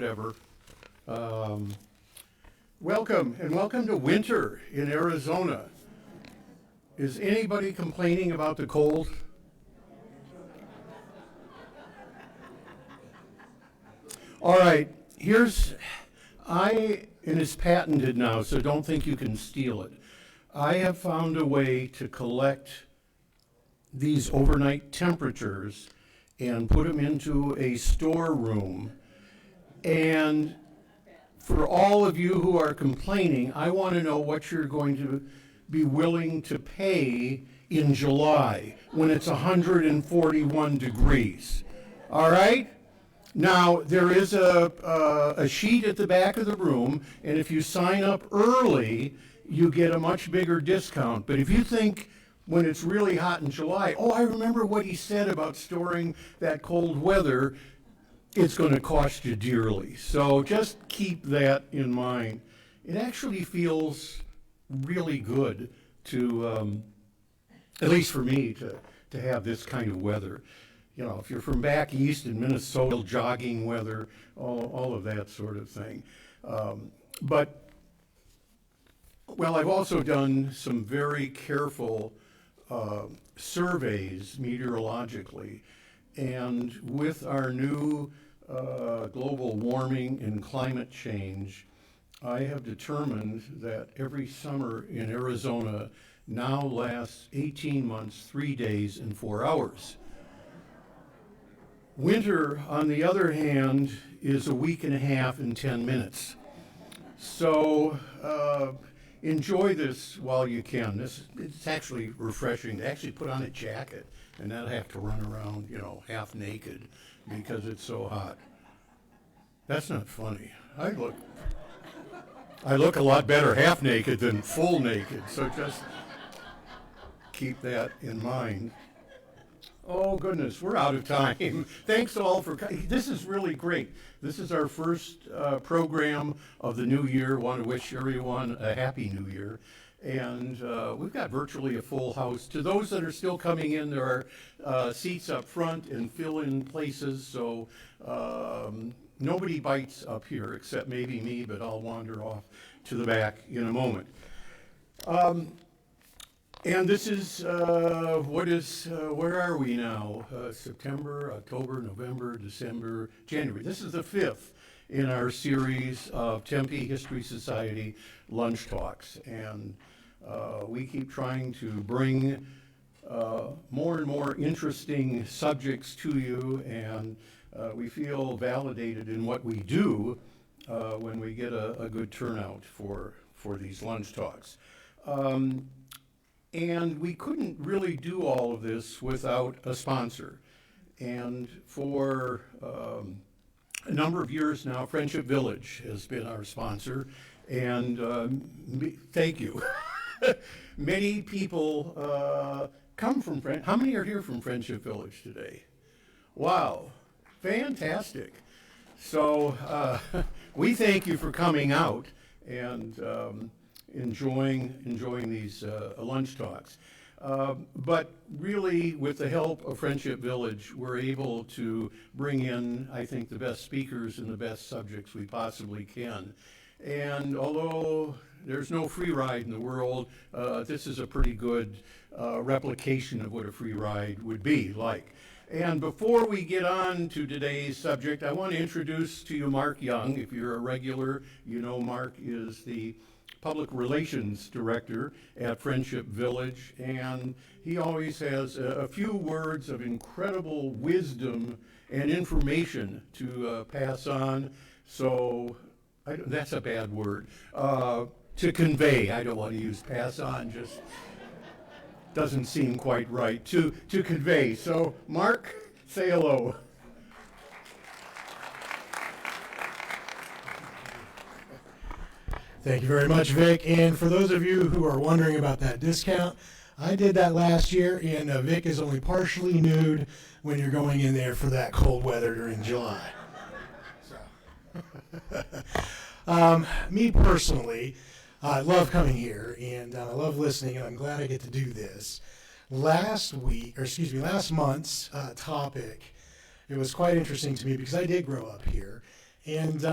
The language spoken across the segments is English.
whatever. Um, Welcome, and welcome to winter in Arizona. Is anybody complaining about the cold? All right, and it's patented now, so don't think you can steal it. I have found a way to collect these overnight temperatures and put them into a storeroom. And for all of you who are complaining, I want to know what you're going to be willing to pay in July when it's 141 degrees. All right? Now, there is a sheet at the back of the room, and if you sign up early, you get a much bigger discount. But if you think when it's really hot in July, oh, I remember what he said about storing that cold weather, it's going to cost you dearly. So just keep that in mind. It actually feels really good to, at least for me, to have this kind of weather. You know, if you're from back east in Minnesota, jogging weather, all of that sort of thing. Well, I've also done some very careful surveys meteorologically, and with our new global warming and climate change, I have determined that every summer in Arizona now lasts 18 months, 3 days, and 4 hours. Winter, on the other hand, is a week and a half and 10 minutes. So enjoy this while you can. It's actually refreshing to actually put on a jacket and not have to run around, half naked because it's so hot. That's not funny. I look a lot better half naked than full naked, so just keep that in mind. Oh goodness, we're out of time. Thanks all for coming. This is really great. This is our first program of the new year. Want to wish everyone a happy new year. And we've got virtually a full house. To those that are still coming in, there are seats up front and fill-in places, so nobody bites up here except maybe me, but I'll wander off to the back in a moment. And this is, where are we now? September, October, November, December, January. This is the fifth in our series of Tempe History Society lunch talks. And we keep trying to bring more and more interesting subjects to you, and we feel validated in what we do when we get a good turnout for these lunch talks. And we couldn't really do all of this without a sponsor. And for a number of years now, Friendship Village has been our sponsor. And thank you. Many people come from How many are here from Friendship Village today? Wow, fantastic. So we thank you for coming out and enjoying these lunch talks. But really, with the help of Friendship Village, we're able to bring in, I think, the best speakers and the best subjects we possibly can. And although there's no free ride in the world, this is a pretty good replication of what a free ride would be like. And before we get on to today's subject, I want to introduce to you Mark Young. If you're a regular, you know Mark is the Public Relations Director at Friendship Village, and he always has a few words of incredible wisdom and information to pass on. So that's a bad word. To convey, I don't want to use pass on, just doesn't seem quite right. To convey. So Mark, say hello. Thank you very much, Vic. And for those of you who are wondering about that discount, I did that last year, and Vic is only partially nude when you're going in there for that cold weather during July. Me personally, I love coming here, and I love listening, and I'm glad I get to do this. Last month's topic, it was quite interesting to me because I did grow up here. And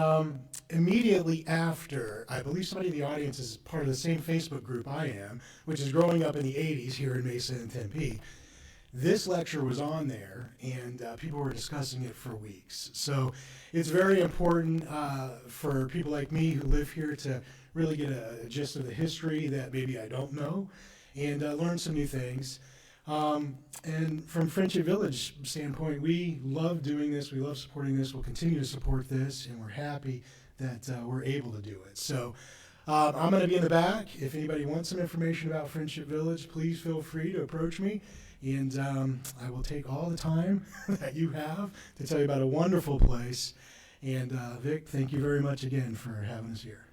immediately after, I believe somebody in the audience is part of the same Facebook group I am, which is growing up in the 80s here in Mesa and Tempe. This lecture was on there, and people were discussing it for weeks. So it's very important for people like me who live here to really get a gist of the history that maybe I don't know, and learn some new things. And from Friendship Village standpoint, we love doing this. We love supporting this. We'll continue to support this, and we're happy that we're able to do it. So I'm going to be in the back. If anybody wants some information about Friendship Village, please feel free to approach me. And I will take all the time that you have to tell you about a wonderful place. And Vic, thank you very much again for having us here.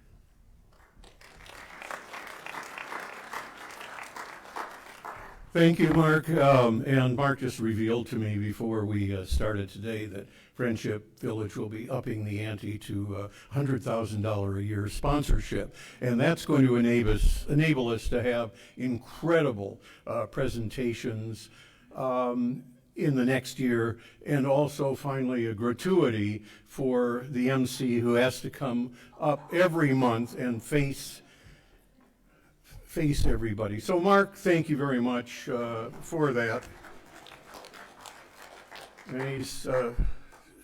Thank you, Mark. And Mark just revealed to me before we started today that Friendship Village will be upping the ante to $100,000 a year sponsorship. And that's going to enable us to have incredible presentations in the next year, and also finally a gratuity for the MC who has to come up every month and face everybody. So Mark, thank you very much for that. And he's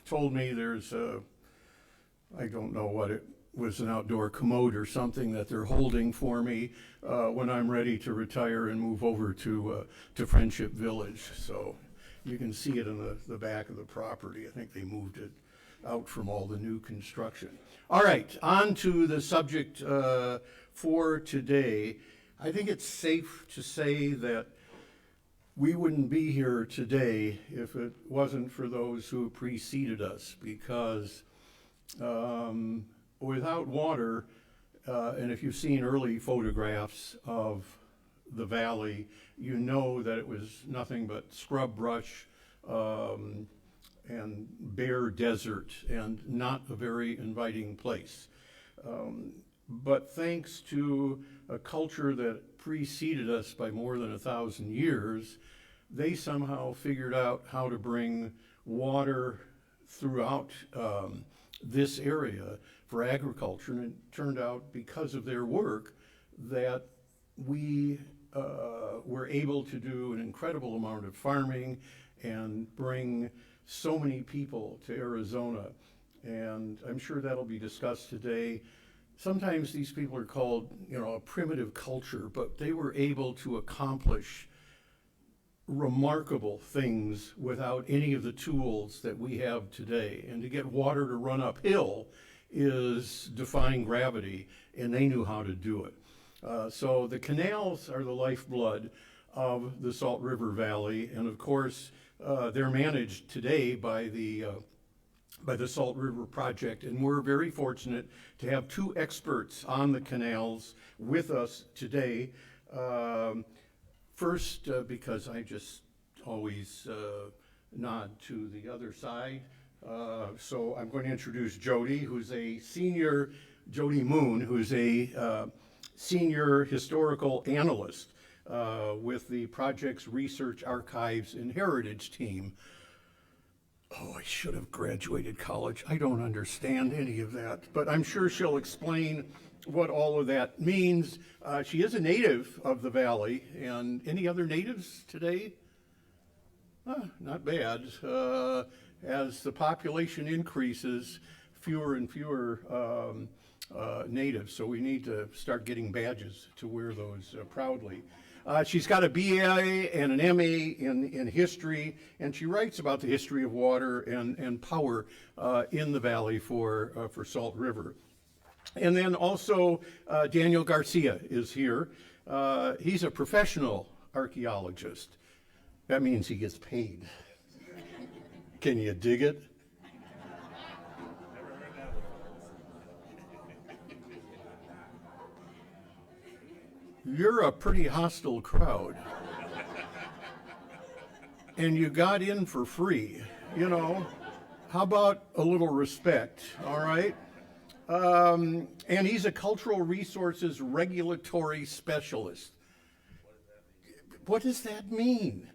told me there's I don't know what it was, an outdoor commode or something that they're holding for me when I'm ready to retire and move over to Friendship Village. So you can see it in the back of the property. I think they moved it out from all the new construction. All right, on to the subject for today. I think it's safe to say that we wouldn't be here today if it wasn't for those who preceded us, because without water, and if you've seen early photographs of the valley, you know that it was nothing but scrub brush and bare desert, and not a very inviting place. But thanks to a culture that preceded us by more than 1,000 years, they somehow figured out how to bring water throughout this area for agriculture. And it turned out, because of their work, that we were able to do an incredible amount of farming and bring so many people to Arizona. And I'm sure that'll be discussed today. Sometimes these people are called, a primitive culture, but they were able to accomplish remarkable things without any of the tools that we have today. And to get water to run uphill is defying gravity, and they knew how to do it. So the canals are the lifeblood of the Salt River Valley, and of course, they're managed today by the Salt River Project, and we're very fortunate to have two experts on the canals with us today. First, because I just always nod to the other side, so I'm going to introduce Jodi, Jodi Moon, who's a senior historical analyst with the project's Research, Archives, and Heritage team. Oh, I should have graduated college. I don't understand any of that, but I'm sure she'll explain what all of that means. She is a native of the valley. And any other natives today? Not bad. As the population increases, fewer and fewer natives, so we need to start getting badges to wear those proudly. She's got a BA and an MA in history, and she writes about the history of water and power in the valley for Salt River. And then also Daniel Garcia is here. He's a professional archaeologist. That means he gets paid. Can you dig it? You're a pretty hostile crowd. And you got in for free, How about a little respect, all right? And he's a cultural resources regulatory specialist. What does that mean?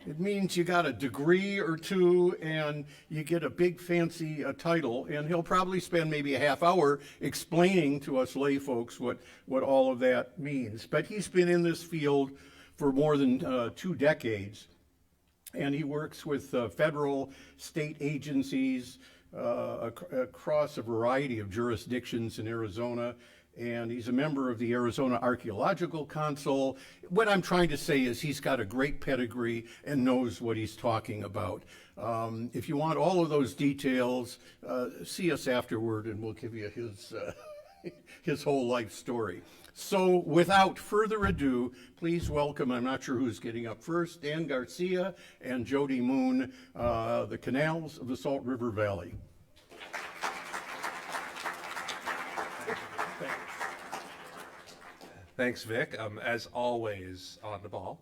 It means you got a degree or two and you get a big fancy title, and he'll probably spend maybe a half hour explaining to us lay folks what all of that means. But he's been in this field for more than 2 decades, and he works with federal, state agencies across a variety of jurisdictions in Arizona, and he's a member of the Arizona Archaeological Council. What I'm trying to say is he's got a great pedigree and knows what he's talking about. If you want all of those details, see us afterward and we'll give you his whole life story. So without further ado, please welcome, I'm not sure who's getting up first, Dan Garcia and Jodi Moon, the Canals of the Salt River Valley. Thanks, Vic. As always, on the ball.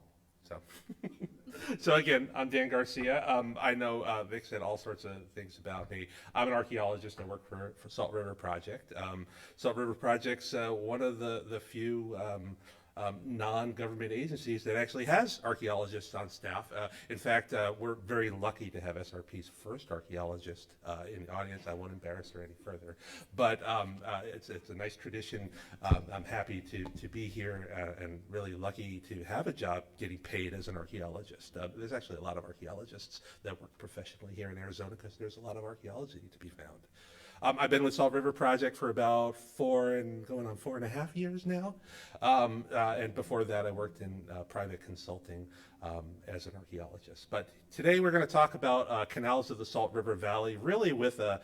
So again, I'm Dan Garcia. I know Vic said all sorts of things about me. I'm an archaeologist. I work for Salt River Project. Salt River Project's one of the few non-government agencies that actually has archaeologists on staff. In fact, we're very lucky to have SRP's first archaeologist in the audience. I won't embarrass her any further, but it's a nice tradition. I'm happy to be here and really lucky to have a job getting paid as an archaeologist. There's actually a lot of archaeologists that work professionally here in Arizona because there's a lot of archaeology to be found. I've been with Salt River Project for about 4.5 years now. And before that, I worked in private consulting as an archaeologist. But today we're going to talk about canals of the Salt River Valley, really with a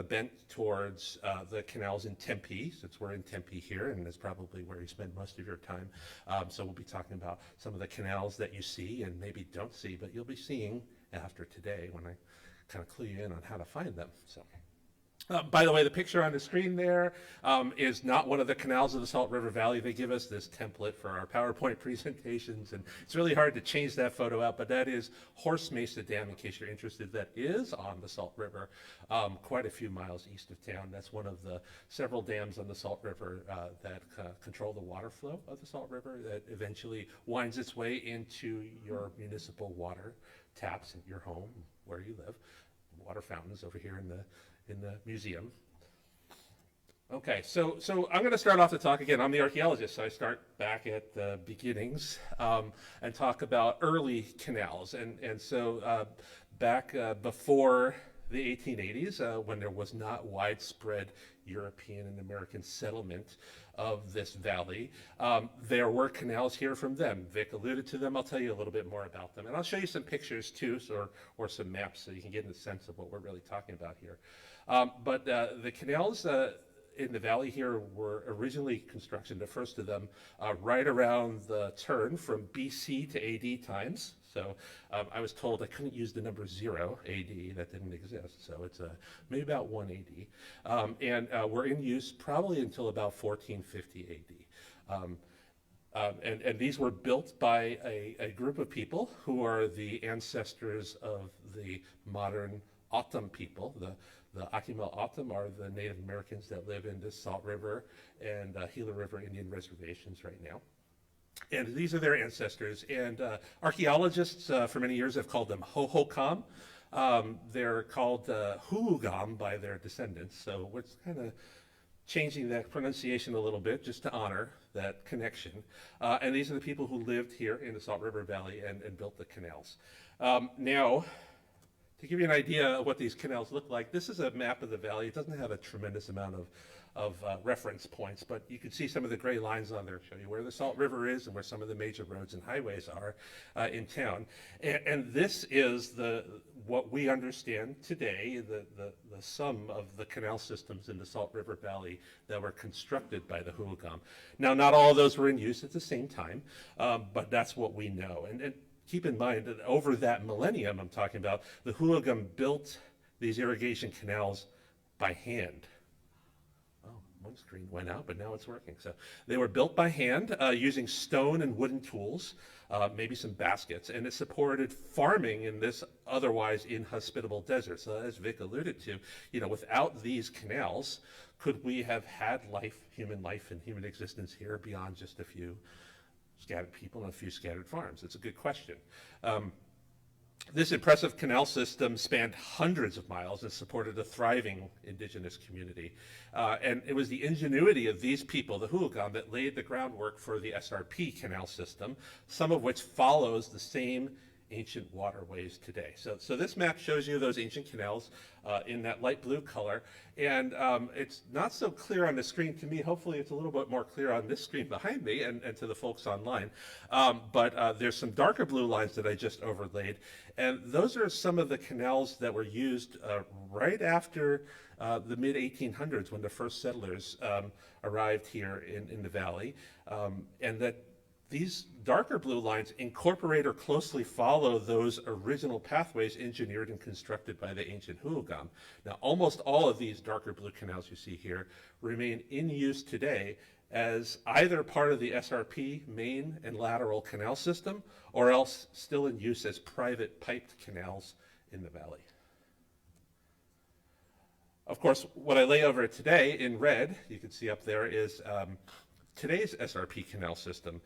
bent towards the canals in Tempe, since we're in Tempe here, and that's probably where you spend most of your time. So we'll be talking about some of the canals that you see and maybe don't see, but you'll be seeing after today when I kind of clue you in on how to find them. So. By the way, the picture on the screen there is not one of the canals of the Salt River Valley. They give us this template for our PowerPoint presentations, and it's really hard to change that photo out, but that is Horse Mesa Dam, in case you're interested. That is on the Salt River, quite a few miles east of town. That's one of the several dams on the Salt River that control the water flow of the Salt River that eventually winds its way into your municipal water taps in your home, where you live. Water fountains over here in the museum. Okay, so I'm going to start off the talk again. I'm the archaeologist, so I start back at the beginnings and talk about early canals. And so back before the 1880s, when there was not widespread European and American settlement of this valley, there were canals here from them. Vic alluded to them. I'll tell you a little bit more about them. And I'll show you some pictures too, or some maps, so you can get a sense of what we're really talking about here. But the canals in the valley here were originally constructed, the first of them, right around the turn from BC to AD times. So I was told I couldn't use the number 0 AD, that didn't exist. So it's maybe about 1 AD. And were in use probably until about 1450 AD. And these were built by a group of people who are the ancestors of the modern O'odham people. The Akimel O'odham are the Native Americans that live in the Salt River and Gila River Indian reservations right now. And these are their ancestors. And archaeologists for many years have called them Hohokam. They're called Huugam by their descendants. So we're kind of changing that pronunciation a little bit just to honor that connection. And these are the people who lived here in the Salt River Valley and built the canals. Now, to give you an idea of what these canals look like, this is a map of the valley. It doesn't have a tremendous amount of reference points, but you can see some of the gray lines on there, show you where the Salt River is and where some of the major roads and highways are in town. And this is what we understand today, the sum of the canal systems in the Salt River Valley that were constructed by the Huugam. Now, not all of those were in use at the same time, but that's what we know. And keep in mind that over that millennium I'm talking about, the Huugam built these irrigation canals by hand. Oh, one screen went out, but now it's working. So they were built by hand using stone and wooden tools, maybe some baskets, and it supported farming in this otherwise inhospitable desert. So as Vic alluded to, without these canals, could we have had human life and human existence here beyond just a few scattered people and a few scattered farms? It's a good question. This impressive canal system spanned hundreds of miles and supported a thriving indigenous community. And it was the ingenuity of these people, the Hooligan, that laid the groundwork for the SRP canal system, some of which follows the same ancient waterways today. So this map shows you those ancient canals in that light blue color. And it's not so clear on the screen to me. Hopefully it's a little bit more clear on this screen behind me and to the folks online. But there's some darker blue lines that I just overlaid. And those are some of the canals that were used right after the mid-1800s when the first settlers arrived here in the valley. And that these darker blue lines incorporate or closely follow those original pathways engineered and constructed by the ancient Hooligan. Now, almost all of these darker blue canals you see here remain in use today as either part of the SRP main and lateral canal system, or else still in use as private piped canals in the valley. Of course, what I lay over today in red, you can see up there, is today's SRP canal system,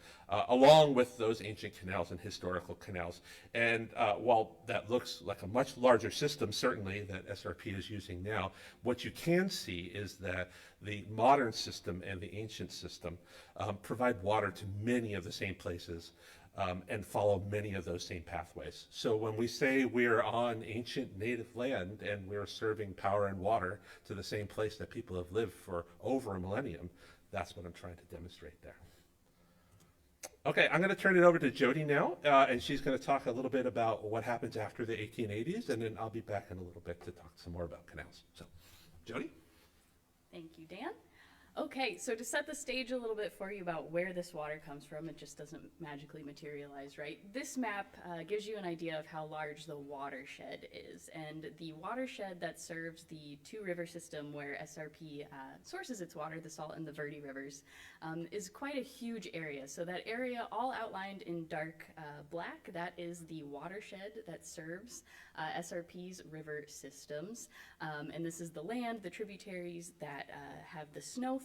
along with those ancient canals and historical canals. And while that looks like a much larger system, certainly, that SRP is using now, what you can see is that the modern system and the ancient system provide water to many of the same places and follow many of those same pathways. So when we say we're on ancient native land and we're serving power and water to the same place that people have lived for over a millennium, that's what I'm trying to demonstrate there. Okay, I'm going to turn it over to Jodi now, and she's going to talk a little bit about what happens after the 1880s, and then I'll be back in a little bit to talk some more about canals. So, Jodi? Thank you, Dan. Okay, so to set the stage a little bit for you about where this water comes from, it just doesn't magically materialize, right? This map gives you an idea of how large the watershed is, and the watershed that serves the two river system where SRP sources its water, the Salt and the Verde rivers, is quite a huge area. So that area, all outlined in dark black, that is the watershed that serves SRP's river systems. And this is the land, the tributaries that have the snowfall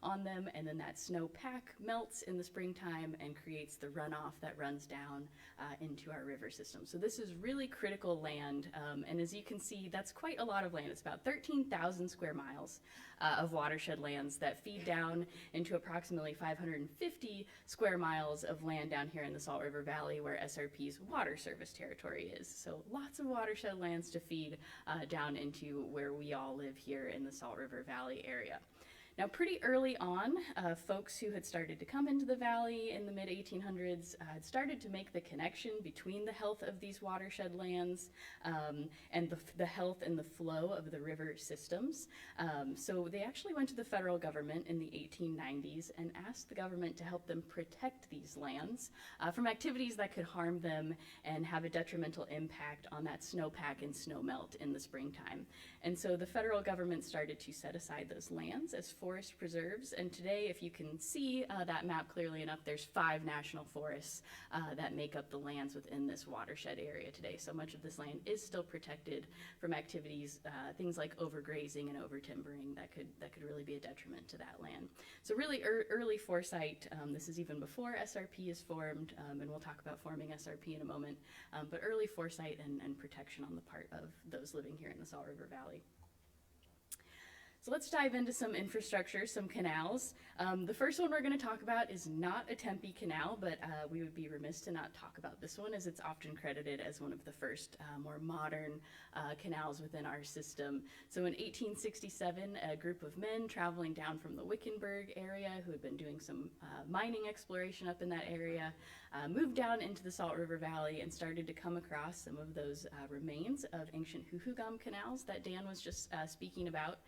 on them, and then that snowpack melts in the springtime and creates the runoff that runs down into our river system. So this is really critical land, and as you can see, that's quite a lot of land. It's about 13,000 square miles of watershed lands that feed down into approximately 550 square miles of land down here in the Salt River Valley where SRP's water service territory is. So lots of watershed lands to feed down into where we all live here in the Salt River Valley area. Now, pretty early on, folks who had started to come into the valley in the mid-1800s had started to make the connection between the health of these watershed lands and the health and the flow of the river systems. So they actually went to the federal government in the 1890s and asked the government to help them protect these lands from activities that could harm them and have a detrimental impact on that snowpack and snowmelt in the springtime. And so the federal government started to set aside those lands as forest preserves, and today, if you can see that map clearly enough, there's 5 national forests that make up the lands within this watershed area today. So much of this land is still protected from activities, things like overgrazing and overtimbering that could really be a detriment to that land. So really early foresight, this is even before SRP is formed, and we'll talk about forming SRP in a moment, but early foresight and protection on the part of those living here in the Salt River Valley. So let's dive into some infrastructure, some canals. The first one we're going to talk about is not a Tempe canal, but we would be remiss to not talk about this one as it's often credited as one of the first more modern canals within our system. So in 1867, a group of men traveling down from the Wickenburg area who had been doing some mining exploration up in that area moved down into the Salt River Valley and started to come across some of those remains of ancient Huhugam canals that Dan was just speaking about.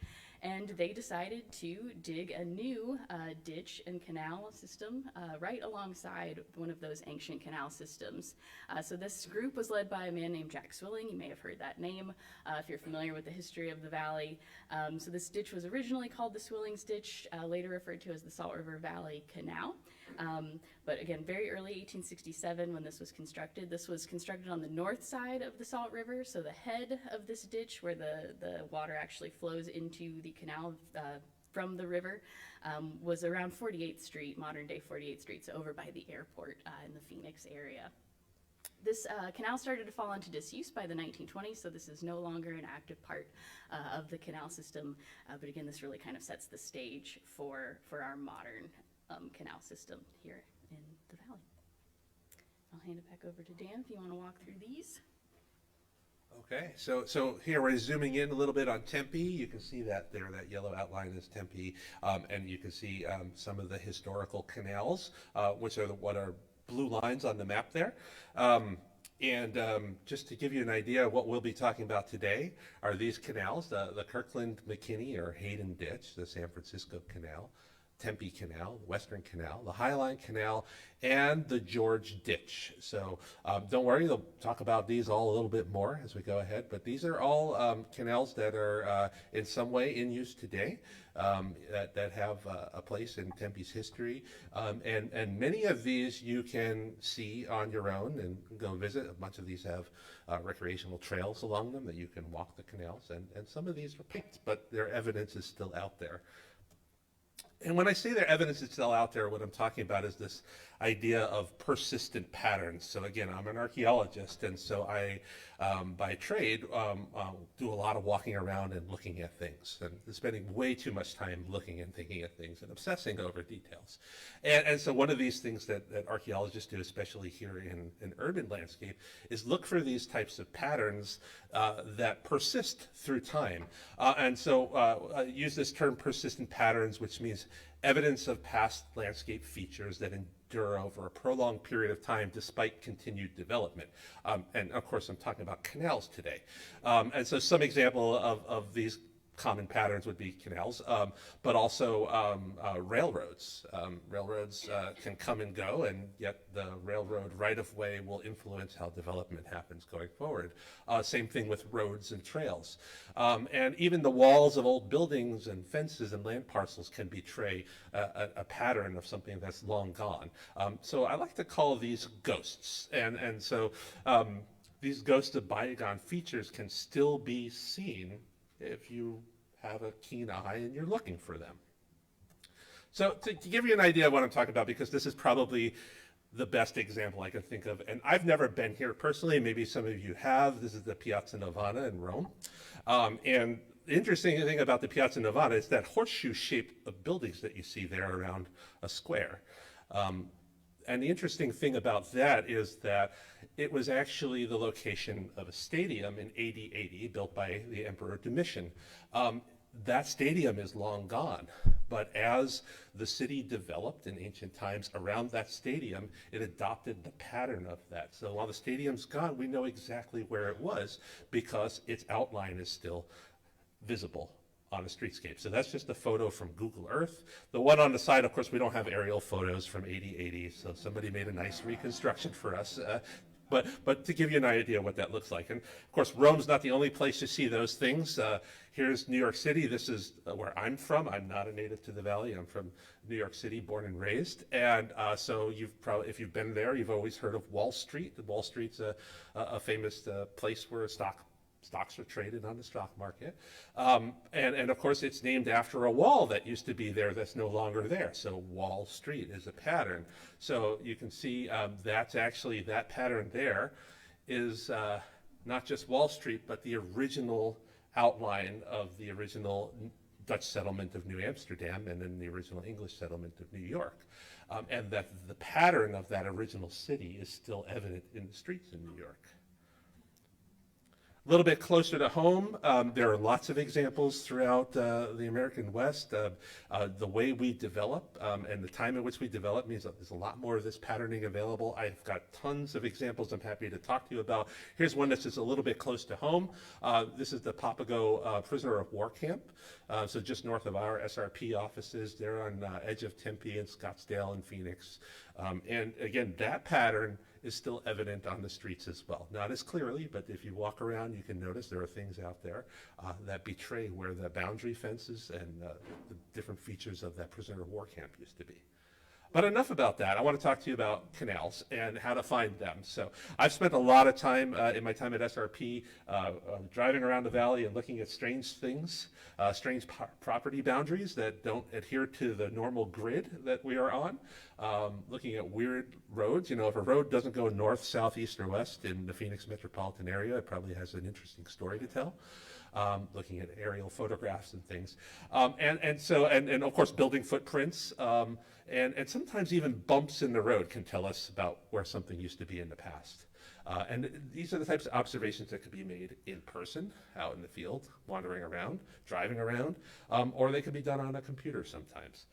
And they decided to dig a new ditch and canal system right alongside one of those ancient canal systems. So this group was led by a man named Jack Swilling. You may have heard that name if you're familiar with the history of the valley. So this ditch was originally called the Swillings Ditch, later referred to as the Salt River Valley Canal. But again, very early 1867 when this was constructed. This was constructed on the north side of the Salt River, so the head of this ditch where the water actually flows into the canal from the river was around 48th Street, modern day 48th Street, so over by the airport in the Phoenix area. This canal started to fall into disuse by the 1920s, so this is no longer an active part of the canal system. But again, this really kind of sets the stage for our modern canal system here in the valley. I'll hand it back over to Dan if you want to walk through these. Okay, so here we're zooming in a little bit on Tempe. You can see that there, that yellow outline is Tempe, and you can see some of the historical canals, which are what are blue lines on the map there. Just to give you an idea of what we'll be talking about today are these canals, the Kirkland-McKinney or Hayden Ditch, the San Francisco Canal, Tempe Canal, Western Canal, the Highline Canal, and the George Ditch. So don't worry, they'll talk about these all a little bit more as we go ahead, but these are all canals that are in some way in use today, that have a place in Tempe's history. And many of these you can see on your own and go visit. A bunch of these have recreational trails along them that you can walk the canals, and some of these are picked, but their evidence is still out there. And when I say their evidence is still out there, what I'm talking about is this idea of persistent patterns. So again, I'm an archaeologist, and so I, by trade, do a lot of walking around and looking at things, and spending way too much time looking and thinking of things and obsessing over details. And so one of these things that archaeologists do, especially here in urban landscape, is look for these types of patterns that persist through time. And so I use this term persistent patterns, which means evidence of past landscape features that endure over a prolonged period of time despite continued development. And of course, I'm talking about canals today. And so some example of these common patterns would be canals, but also railroads. Railroads can come and go, and yet the railroad right-of-way will influence how development happens going forward. Same thing with roads and trails. And even the walls of old buildings and fences and land parcels can betray a pattern of something that's long gone. So I like to call these ghosts. And so these ghosts of bygone features can still be seen if you have a keen eye and you're looking for them. So to give you an idea of what I'm talking about, because this is probably the best example I can think of, and I've never been here personally, maybe some of you have. This is the Piazza Navona in Rome. And the interesting thing about the Piazza Navona is that horseshoe shape of buildings that you see there around a square. And the interesting thing about that is that it was actually the location of a stadium in AD 80 built by the Emperor Domitian. That stadium is long gone, but as the city developed in ancient times around that stadium, it adopted the pattern of that. So while the stadium's gone, we know exactly where it was because its outline is still visible on a streetscape. So that's just a photo from Google Earth. The one on the side, of course, we don't have aerial photos from 8080, so somebody made a nice reconstruction for us. But to give you an idea what that looks like. And of course, Rome's not the only place to see those things. Here's New York City. This is where I'm from. I'm not a native to the Valley. I'm from New York City, born and raised. And so you've probably, if you've been there, you've always heard of Wall Street. Wall Street's a famous place where stocks are traded on the stock market. And of course, it's named after a wall that used to be there that's no longer there. So Wall Street is a pattern. So you can see that's actually, that pattern there is not just Wall Street, but the original outline of the original Dutch settlement of New Amsterdam and then the original English settlement of New York. And that the pattern of that original city is still evident in the streets in New York. A little bit closer to home, there are lots of examples throughout the American West. The way we develop and the time in which we develop means that there's a lot more of this patterning available. I've got tons of examples I'm happy to talk to you about. Here's one that's just a little bit close to home. This is the Papago prisoner of war camp. So just north of our SRP offices. They're on edge of Tempe and Scottsdale and Phoenix. And again, that pattern is still evident on the streets as well. Not as clearly, but if you walk around, you can notice there are things out there that betray where the boundary fences and the different features of that prisoner of war camp used to be. But enough about that. I want to talk to you about canals and how to find them. So I've spent a lot of time in my time at SRP driving around the valley and looking at strange things, strange property boundaries that don't adhere to the normal grid that we are on, looking at weird roads. You know, if a road doesn't go north, south, east, or west in the Phoenix metropolitan area, it probably has an interesting story to tell. Looking at aerial photographs and things. And of course, building footprints, and sometimes even bumps in the road can tell us about where something used to be in the past. And these are the types of observations that could be made in person, out in the field, wandering around, driving around, or they can be done on a computer sometimes.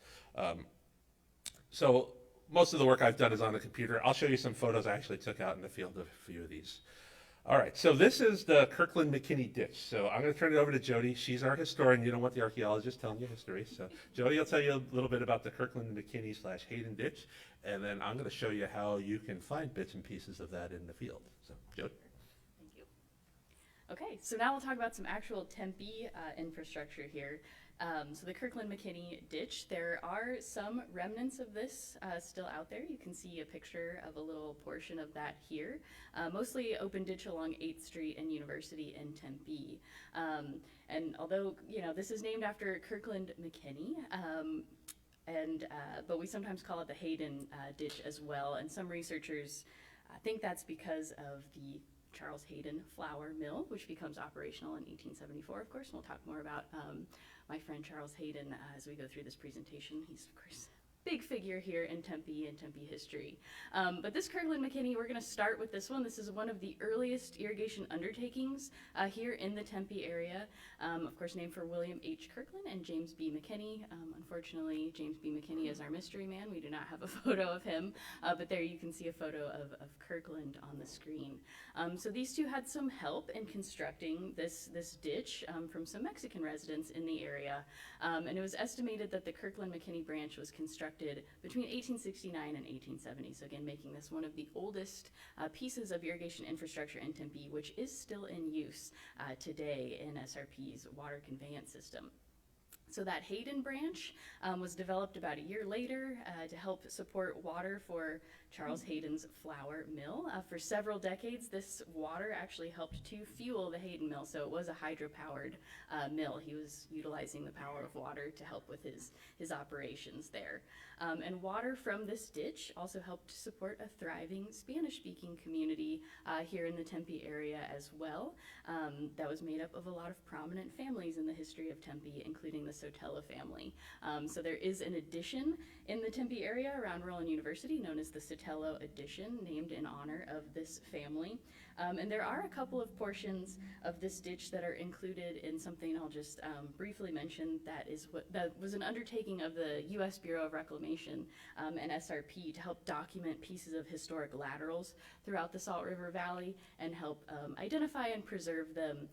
So most of the work I've done is on the computer. I'll show you some photos I actually took out in the field of a few of these. All right, so this is the Kirkland-McKinney ditch. So I'm going to turn it over to Jodi. She's our historian. You don't want the archaeologist telling you history. So Jodi will tell you a little bit about the Kirkland-McKinney/Hayden ditch, and then I'm going to show you how you can find bits and pieces of that in the field. So Jodi. Thank you. Okay, so now we'll talk about some actual Tempe infrastructure here. So the Kirkland-McKinney ditch, there are some remnants of this still out there. You can see a picture of a little portion of that here. Mostly open ditch along 8th Street and University in Tempe. And although, you know, this is named after Kirkland-McKinney, but we sometimes call it the Hayden ditch as well. And some researchers think that's because of the Charles Hayden flour mill, which becomes operational in 1874, of course. And we'll talk more about my friend Charles Hayden as we go through this presentation. He's, of course, big figure here in Tempe and Tempe history. But this Kirkland-McKinney, we're going to start with this one. This is one of the earliest irrigation undertakings here in the Tempe area. Of course, named for William H. Kirkland and James B. McKinney. Unfortunately, James B. McKinney is our mystery man. We do not have a photo of him, but there you can see a photo of Kirkland on the screen. So these two had some help in constructing this ditch from some Mexican residents in the area. And it was estimated that the Kirkland-McKinney branch was constructed between 1869 and 1870. So again, making this one of the oldest pieces of irrigation infrastructure in Tempe, which is still in use today in SRP's water conveyance system. So that Hayden branch was developed about a year later to help support water for Charles Hayden's flour mill. For several decades, this water actually helped to fuel the Hayden mill, so it was a hydropowered mill. He was utilizing the power of water to help with his operations there. And water from this ditch also helped support a thriving Spanish-speaking community here in the Tempe area as well. That was made up of a lot of prominent families in the history of Tempe, including the Sotelo family. So there is an addition in the Tempe area around Roland University known as the Sotelo Addition, named in honor of this family. And there are a couple of portions of this ditch that are included in something I'll just briefly mention that was an undertaking of the U.S. Bureau of Reclamation and SRP to help document pieces of historic laterals throughout the Salt River Valley and help identify and preserve them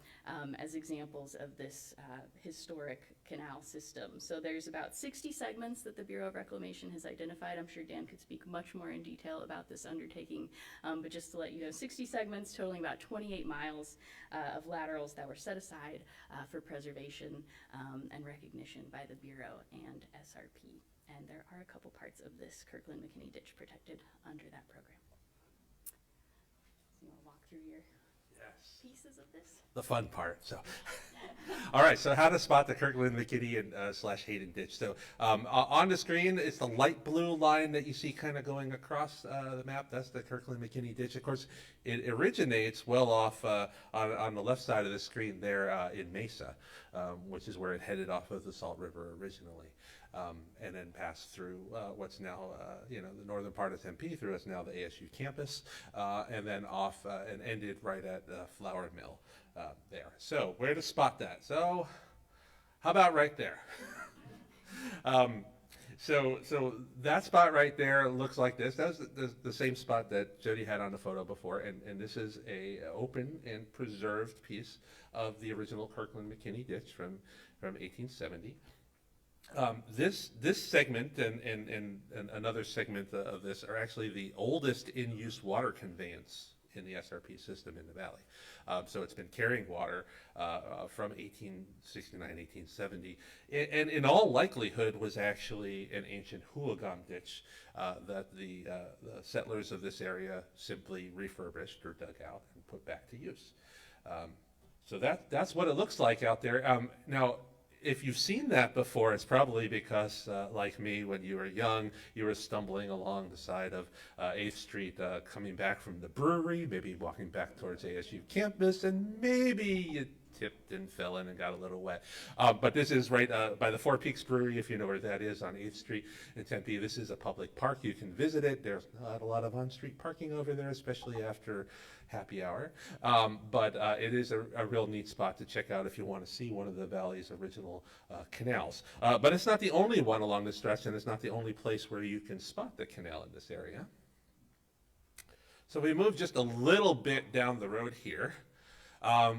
as examples of this historic canal system. So there's about 60 segments that the Bureau of Reclamation has identified. I'm sure Dan could speak much more in detail about this undertaking, but just to let you know, 60 segments totaling about 28 miles of laterals that were set aside for preservation and recognition by the Bureau and SRP. And there are a couple parts of this Kirkland-McKinney ditch protected under that program. So you want to walk through your pieces of this? The fun part. So, all right. So, how to spot the Kirkland-McKinney and / Hayden ditch? So, on the screen, it's the light blue line that you see kind of going across the map. That's the Kirkland-McKinney ditch. Of course, it originates well off on the left side of the screen there in Mesa, which is where it headed off of the Salt River originally. And then passed through what's now, the northern part of Tempe, through what's now the ASU campus, and then off and ended right at the flour mill there. So where to spot that? So how about right there? So that spot right there looks like this. That's the same spot that Jodi had on the photo before, and this is a open and preserved piece of the original Kirkland-McKinney ditch from 1870. This segment and another segment of this are actually the oldest in-use water conveyance in the SRP system in the valley. So it's been carrying water from 1869, 1870, and in all likelihood was actually an ancient Hooligan ditch that the settlers of this area simply refurbished or dug out and put back to use. So that's what it looks like out there. Now, if you've seen that before, it's probably because, like me, when you were young, you were stumbling along the side of 8th Street, coming back from the brewery, maybe walking back towards ASU campus, and maybe you tipped and fell in and got a little wet. But this is right by the Four Peaks Brewery, if you know where that is, on 8th Street in Tempe. This is a public park. You can visit it. There's not a lot of on-street parking over there, especially after happy hour. But it is a real neat spot to check out if you want to see one of the valley's original canals. But it's not the only one along the stretch, and it's not the only place where you can spot the canal in this area. So we move just a little bit down the road here.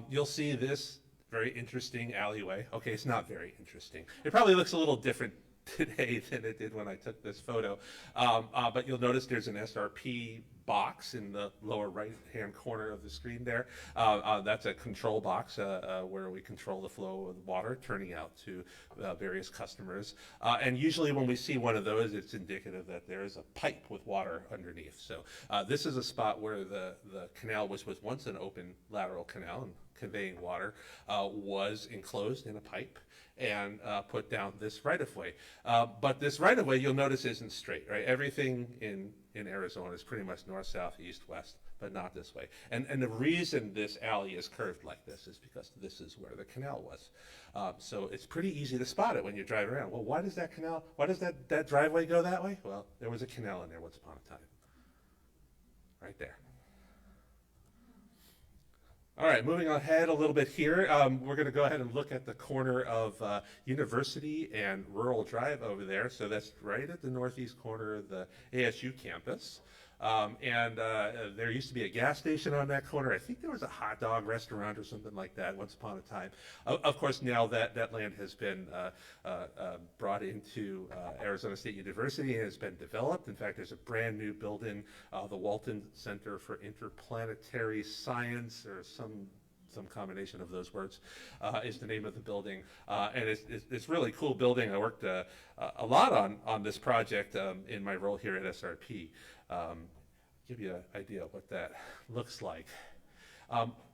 You'll see this very interesting alleyway. Okay, it's not very interesting. It probably looks a little different today than it did when I took this photo. But you'll notice there's an SRP box in the lower right-hand corner of the screen there. That's a control box where we control the flow of water turning out to various customers. And usually when we see one of those, it's indicative that there is a pipe with water underneath. So this is a spot where the canal, which was once an open lateral canal and conveying water, was enclosed in a pipe and put down this right-of-way. But this right-of-way, you'll notice, isn't straight, right? Everything in Arizona is pretty much north, south, east, west, but not this way. And the reason this alley is curved like this is because this is where the canal was. So it's pretty easy to spot it when you drive around. Well, why does that driveway go that way? Well, there was a canal in there once upon a time. Right there. All right, moving ahead a little bit here, we're going to go ahead and look at the corner of University and Rural Drive over there. So that's right at the northeast corner of the ASU campus. There used to be a gas station on that corner. I think there was a hot dog restaurant or something like that once upon a time. Of course, now that land has been brought into Arizona State University and has been developed. In fact, there's a brand new building, the Walton Center for Interplanetary Science, or some combination of those words, is the name of the building. And it's really cool building. I worked a lot on this project in my role here at SRP. Give you an idea of what that looks like.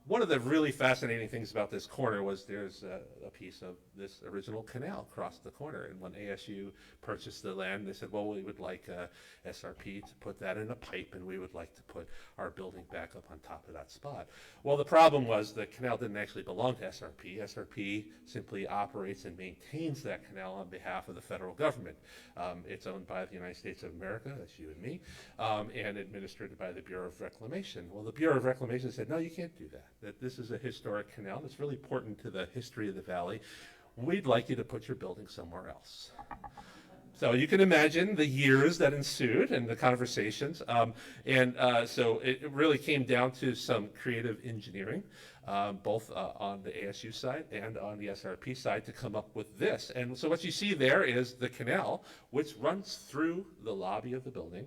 One of the really fascinating things about this corner was there's a piece of this original canal across the corner. And when ASU purchased the land, they said, well, we would like SRP to put that in a pipe, and we would like to put our building back up on top of that spot. Well, the problem was the canal didn't actually belong to SRP. SRP simply operates and maintains that canal on behalf of the federal government. It's owned by the United States of America, that's you and me, and administered by the Bureau of Reclamation. Well, the Bureau of Reclamation said, no, you can't do that. That this is a historic canal that's really important to the history of the valley. We'd like you to put your building somewhere else. So you can imagine the years that ensued and the conversations. So it really came down to some creative engineering, both on the ASU side and on the SRP side, to come up with this. And so what you see there is the canal, which runs through the lobby of the building.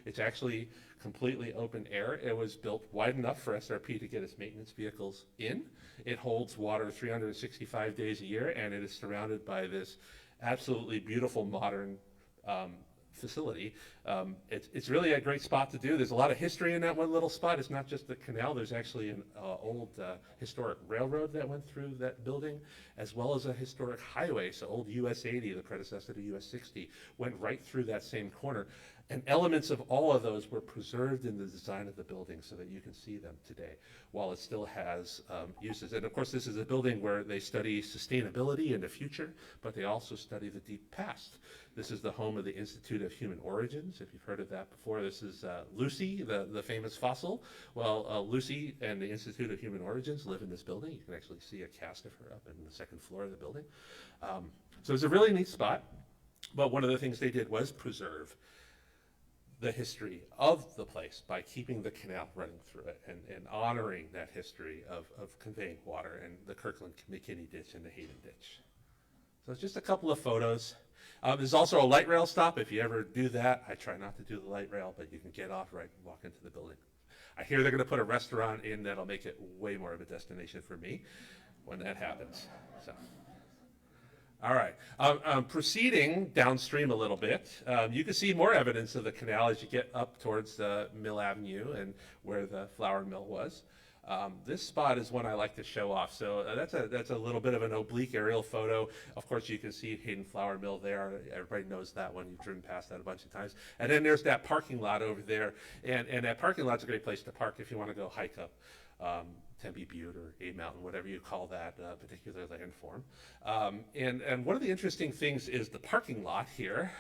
It's actually completely open air. It was built wide enough for SRP to get its maintenance vehicles in. It holds water 365 days a year, and it is surrounded by this absolutely beautiful modern facility. It's really a great spot to do. There's a lot of history in that one little spot. It's not just the canal. There's actually an old historic railroad that went through that building, as well as a historic highway. So old US 80, the predecessor to US 60, went right through that same corner. And elements of all of those were preserved in the design of the building so that you can see them today, while it still has uses. And of course, this is a building where they study sustainability in the future, but they also study the deep past. This is the home of the Institute of Human Origins, if you've heard of that before. This is Lucy, the famous fossil. Well, Lucy and the Institute of Human Origins live in this building. You can actually see a cast of her up in the second floor of the building. So it's a really neat spot. But one of the things they did was preserve the history of the place by keeping the canal running through it and honoring that history of conveying water, and the Kirkland-McKinney ditch and the Hayden ditch. So it's just a couple of photos. There's also a light rail stop. If you ever do that, I try not to do the light rail, but you can get off right and walk into the building. I hear they're going to put a restaurant in that'll make it way more of a destination for me when that happens. So. All right. Proceeding downstream a little bit, you can see more evidence of the canal as you get up towards Mill Avenue and where the flour mill was. This spot is one I like to show off. So that's a little bit of an oblique aerial photo. Of course, you can see Hayden Flour Mill there. Everybody knows that one. You've driven past that a bunch of times. And then there's that parking lot over there. And that parking lot's a great place to park if you want to go hike up Tempe Butte or A Mountain, whatever you call that particular landform. And one of the interesting things is the parking lot here.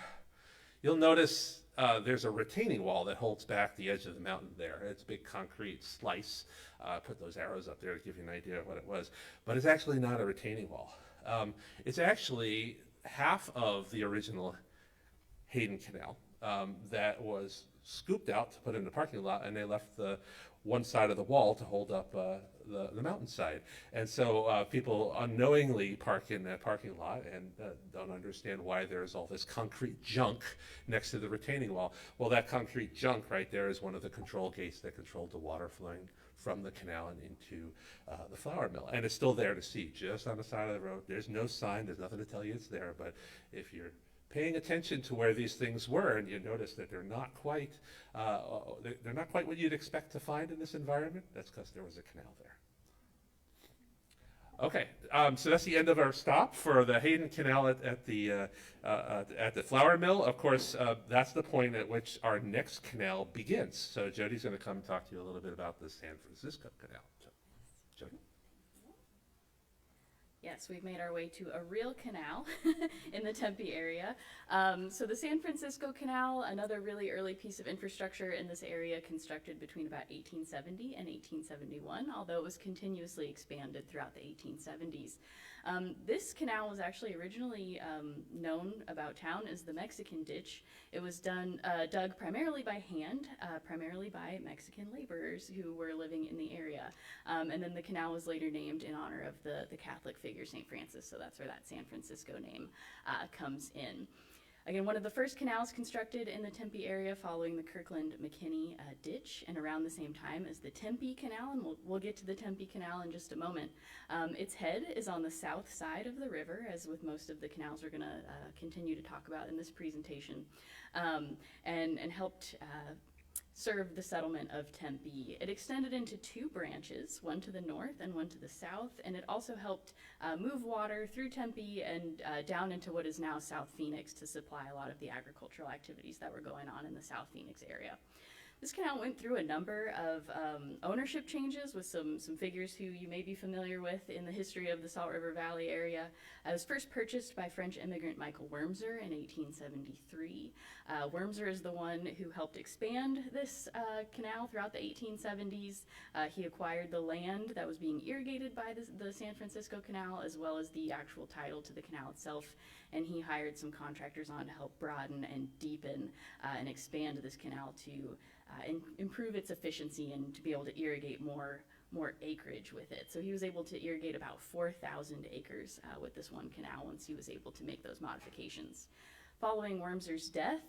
You'll notice there's a retaining wall that holds back the edge of the mountain there. It's a big concrete slice. Put those arrows up there to give you an idea of what it was. But it's actually not a retaining wall. It's actually half of the original Hayden Canal that was scooped out to put in the parking lot, and they left the one side of the wall to hold up the mountainside. And so people unknowingly park in that parking lot and don't understand why there's all this concrete junk next to the retaining wall. Well, that concrete junk right there is one of the control gates that controlled the water flowing from the canal and into the flour mill. And it's still there to see, just on the side of the road. There's no sign, there's nothing to tell you it's there, but if you're paying attention to where these things were, and you notice that they're not quite what you'd expect to find in this environment, that's because there was a canal there. Okay, so that's the end of our stop for the Hayden Canal at the flour mill. Of course, that's the point at which our next canal begins. So Jodi's going to come talk to you a little bit about the San Francisco Canal. So, Jodi. Yes, we've made our way to a real canal in the Tempe area. So the San Francisco Canal, another really early piece of infrastructure in this area, constructed between about 1870 and 1871, although it was continuously expanded throughout the 1870s. This canal was actually originally known about town as the Mexican Ditch. It was dug primarily by hand, primarily by Mexican laborers who were living in the area. And then the canal was later named in honor of the Catholic figure, St. Francis, so that's where that San Francisco name comes in. Again, one of the first canals constructed in the Tempe area following the Kirkland-McKinney ditch, and around the same time as the Tempe Canal, and we'll get to the Tempe Canal in just a moment. Its head is on the south side of the river, as with most of the canals we're going to continue to talk about in this presentation, and helped served the settlement of Tempe. It extended into two branches, one to the north and one to the south, and it also helped move water through Tempe and down into what is now South Phoenix to supply a lot of the agricultural activities that were going on in the South Phoenix area. This canal went through a number of ownership changes with some figures who you may be familiar with in the history of the Salt River Valley area. It was first purchased by French immigrant Michael Wormser in 1873. Wormser is the one who helped expand this canal throughout the 1870s. He acquired the land that was being irrigated by the San Francisco Canal, as well as the actual title to the canal itself, and he hired some contractors on to help broaden and deepen and expand this canal to improve its efficiency and to be able to irrigate more acreage with it. So he was able to irrigate about 4,000 acres with this one canal once he was able to make those modifications. Following Wormser's death,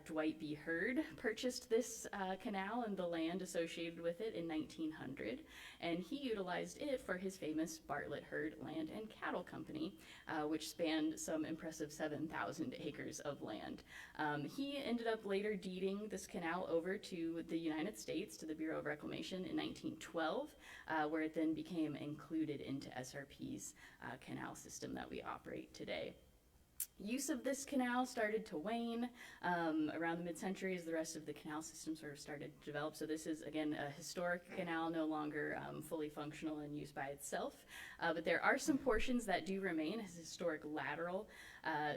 Dwight B. Hurd purchased this canal and the land associated with it in 1900, and he utilized it for his famous Bartlett Hurd Land and Cattle Company, which spanned some impressive 7,000 acres of land. He ended up later deeding this canal over to the United States, to the Bureau of Reclamation in 1912, where it then became included into SRP's canal system that we operate today. Use of this canal started to wane around the mid-century as the rest of the canal system sort of started to develop. So this is, again, a historic canal, no longer fully functional and used by itself. But there are some portions that do remain as historic lateral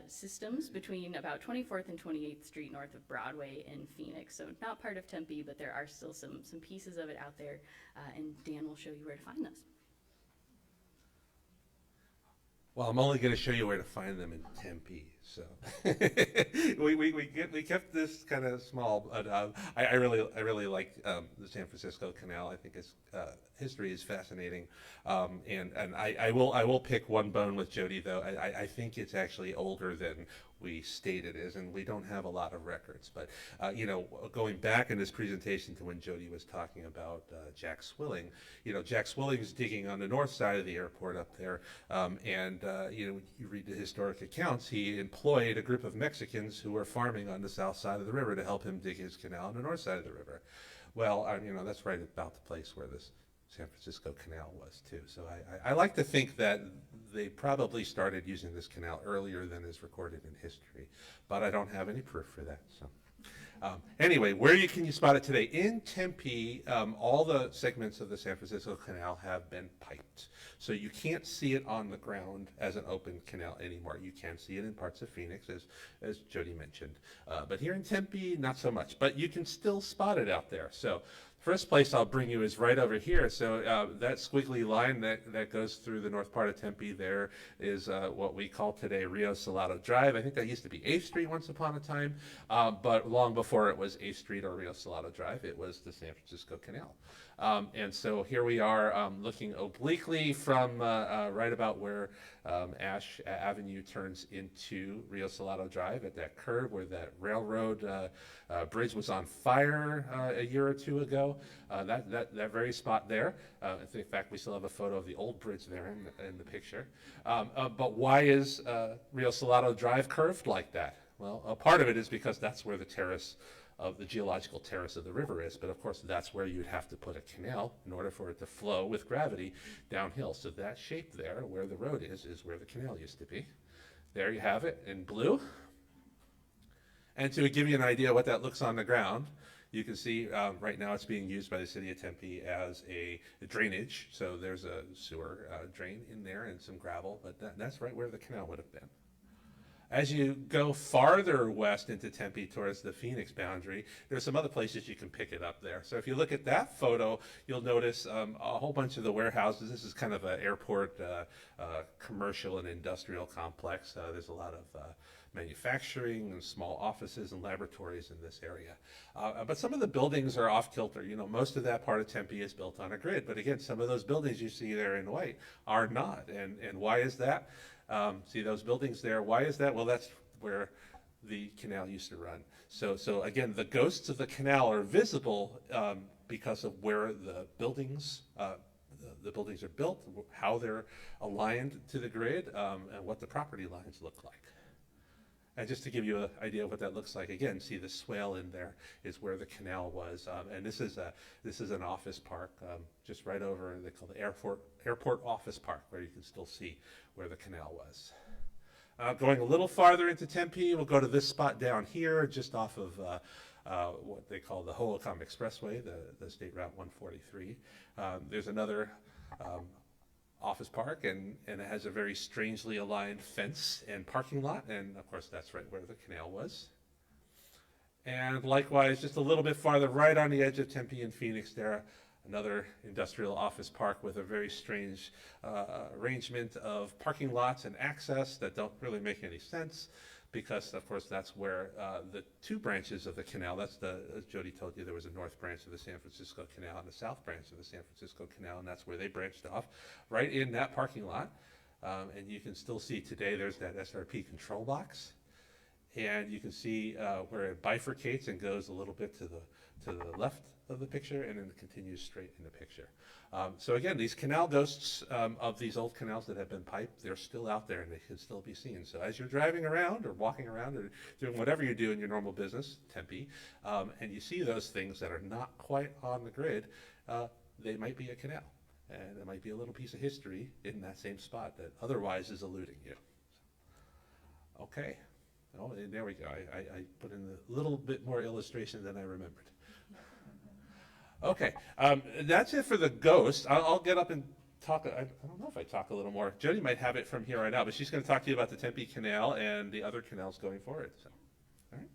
systems between about 24th and 28th Street north of Broadway in Phoenix. So not part of Tempe, but there are still some pieces of it out there, and Dan will show you where to find those. Well, I'm only going to show you where to find them in Tempe. So we kept this kind of small, but I really like the San Francisco Canal. I think its history is fascinating, and I will pick one bone with Jodi though. I think it's actually older than we state it is, and we don't have a lot of records. But going back in this presentation to when Jodi was talking about Jack Swilling, Jack Swilling's digging on the north side of the airport up there, and you read the historic accounts. He employed a group of Mexicans who were farming on the south side of the river to help him dig his canal on the north side of the river. Well, that's right about the place where this San Francisco Canal was too. So I like to think that they probably started using this canal earlier than is recorded in history, but I don't have any proof for that. So anyway, can you spot it today? In Tempe, all the segments of the San Francisco Canal have been piped. So you can't see it on the ground as an open canal anymore. You can see it in parts of Phoenix, as Jodi mentioned. But here in Tempe, not so much. But you can still spot it out there. So first place I'll bring you is right over here. So that squiggly line that goes through the north part of Tempe there is what we call today Rio Salado Drive. I think that used to be 8th Street once upon a time, but long before it was 8th Street or Rio Salado Drive, it was the San Francisco Canal. And so here we are looking obliquely from right about where Ash Avenue turns into Rio Salado Drive at that curve where that railroad bridge was on fire a year or two ago. That very spot there. In fact, we still have a photo of the old bridge there in the picture. But why is Rio Salado Drive curved like that? Well, a part of it is because that's where the terrace of the geological terrace of the river is, but of course that's where you'd have to put a canal in order for it to flow with gravity downhill. So that shape there, where the road is where the canal used to be. There you have it in blue. And to give you an idea what that looks on the ground, you can see right now it's being used by the city of Tempe as a drainage. So there's a sewer drain in there and some gravel, but that's right where the canal would have been. As you go farther west into Tempe towards the Phoenix boundary, there's some other places you can pick it up there. So if you look at that photo, you'll notice a whole bunch of the warehouses. This is kind of an airport commercial and industrial complex. There's a lot of manufacturing and small offices and laboratories in this area. But some of the buildings are off kilter. Most of that part of Tempe is built on a grid. But again, some of those buildings you see there in white are not. And why is that? See those buildings there? Why is that? Well, that's where the canal used to run. So again, the ghosts of the canal are visible because of where the buildings are built, how they're aligned to the grid, and what the property lines look like. And just to give you an idea of what that looks like, again, see the swale in there is where the canal was. And this is an office park just right over, they call the airport office park, where you can still see where the canal was. Going a little farther into Tempe, we'll go to this spot down here, just off of what they call the Hohokam Expressway, the State Route 143. There's another office park, and it has a very strangely aligned fence and parking lot, and of course that's right where the canal was. And likewise, just a little bit farther right on the edge of Tempe and Phoenix there, another industrial office park with a very strange arrangement of parking lots and access that don't really make any sense, because of course that's where the two branches of the canal, as Jodi told you, there was a north branch of the San Francisco Canal and a south branch of the San Francisco Canal, and that's where they branched off, right in that parking lot. And you can still see today there's that SRP control box, and you can see where it bifurcates and goes a little bit to the left of the picture and then continues straight in the picture. So again, these canal ghosts of these old canals that have been piped, they're still out there and they can still be seen. So as you're driving around or walking around or doing whatever you do in your normal business, Tempe, and you see those things that are not quite on the grid, they might be a canal. And it might be a little piece of history in that same spot that otherwise is eluding you. Okay. Oh, there we go. I put in a little bit more illustration than I remembered. Okay, that's it for the ghost. I'll get up and talk. I don't know if I talk a little more. Jodi might have it from here on out, but she's going to talk to you about the Tempe Canal and the other canals going forward. So, all right.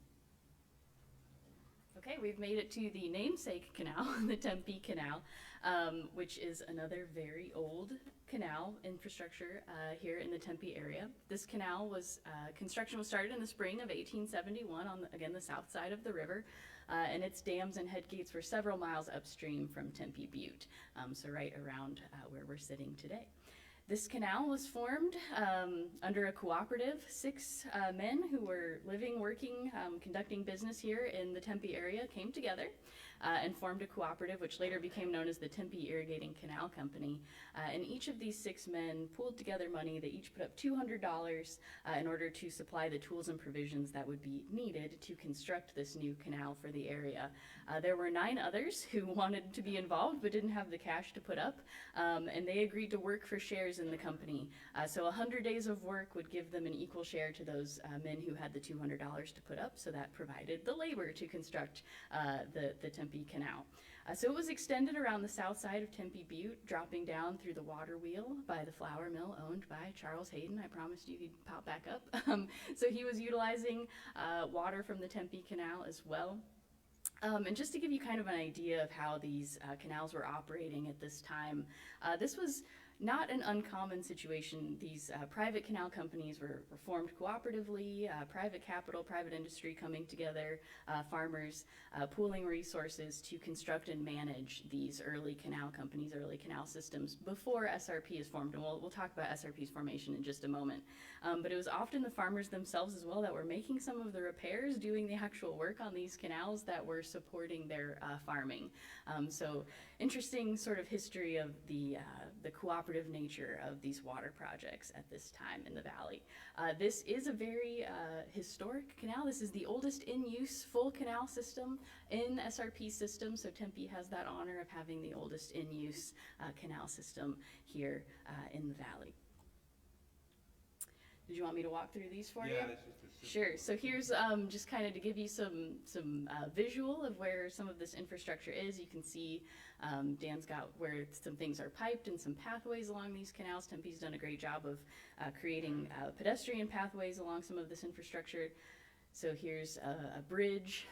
Okay, we've made it to the namesake canal, the Tempe Canal, which is another very old canal infrastructure here in the Tempe area. This canal was, construction was started in the spring of 1871 on, again, the south side of the river, and its dams and headgates were several miles upstream from Tempe Butte, so right around where we're sitting today. This canal was formed under a cooperative. 6 men who were living, working, conducting business here in the Tempe area came together and formed a cooperative, which later became known as the Tempe Irrigating Canal Company. And each of these 6 men pooled together money. They each put up $200 in order to supply the tools and provisions that would be needed to construct this new canal for the area. There were 9 others who wanted to be involved but didn't have the cash to put up, and they agreed to work for shares in the company. So 100 days of work would give them an equal share to those men who had the $200 to put up, so that provided the labor to construct the Tempe Canal. So it was extended around the south side of Tempe Butte, dropping down through the water wheel by the flour mill owned by Charles Hayden. I promised you he'd pop back up. So he was utilizing water from the Tempe Canal as well. And just to give you kind of an idea of how these canals were operating at this time, this was not an uncommon situation. These private canal companies were formed cooperatively, private capital, private industry coming together, farmers pooling resources to construct and manage these early canal companies, early canal systems before SRP is formed. And we'll talk about SRP's formation in just a moment. But it was often the farmers themselves as well that were making some of the repairs, doing the actual work on these canals that were supporting their farming. So interesting sort of history of the cooperative nature of these water projects at this time in the valley. This is a very historic canal. This is the oldest in-use full canal system in SRP system, so Tempe has that honor of having the oldest in-use canal system here in the valley. Did you want me to walk through these for you? Yeah, that's just a Sure. So here's just kind of to give you some visual of where some of this infrastructure is. You can see Dan's got where some things are piped and some pathways along these canals. Tempe's done a great job of creating pedestrian pathways along some of this infrastructure. So here's a bridge,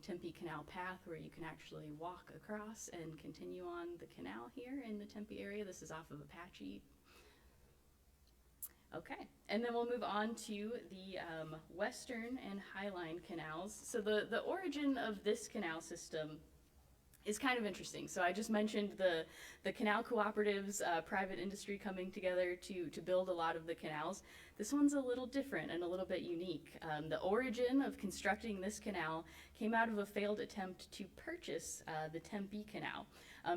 Tempe Canal Path, where you can actually walk across and continue on the canal here in the Tempe area. This is off of Apache. Okay, and then we'll move on to the Western and Highline canals. So the origin of this canal system is kind of interesting. So I just mentioned the canal cooperatives, private industry coming together to build a lot of the canals. This one's a little different and a little bit unique. The origin of constructing this canal came out of a failed attempt to purchase the Tempe Canal.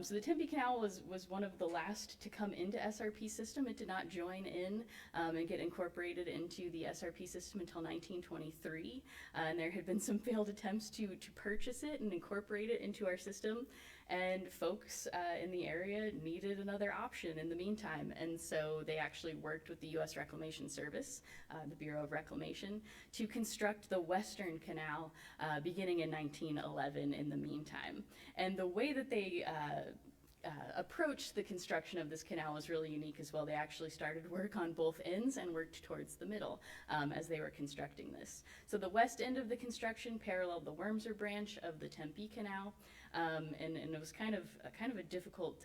So the Tempe Canal was one of the last to come into SRP system. It did not join in and get incorporated into the SRP system until 1923. And there had been some failed attempts to purchase it and incorporate it into our system. And folks in the area needed another option in the meantime. And so they actually worked with the U.S. Reclamation Service, the Bureau of Reclamation, to construct the Western Canal beginning in 1911 in the meantime. And the way that they approached the construction of this canal was really unique as well. They actually started work on both ends and worked towards the middle as they were constructing this. So the west end of the construction paralleled the Wormser branch of the Tempe Canal, and it was kind of a difficult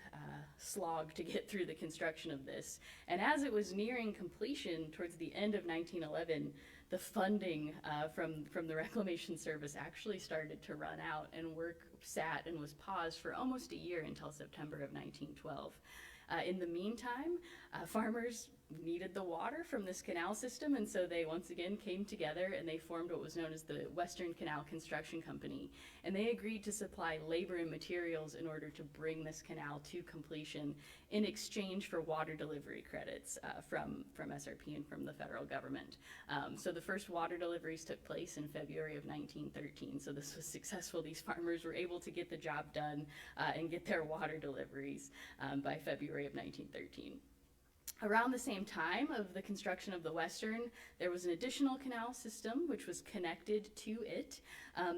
slog to get through the construction of this. And as it was nearing completion towards the end of 1911, the funding from the Reclamation Service actually started to run out, and work sat and was paused for almost a year until September of 1912. In the meantime, farmers needed the water from this canal system, and so they once again came together and they formed what was known as the Western Canal Construction Company. And they agreed to supply labor and materials in order to bring this canal to completion in exchange for water delivery credits from SRP and from the federal government. So the first water deliveries took place in February of 1913. So this was successful. These farmers were able to get the job done and get their water deliveries by February of 1913. Around the same time of the construction of the Western, there was an additional canal system which was connected to it.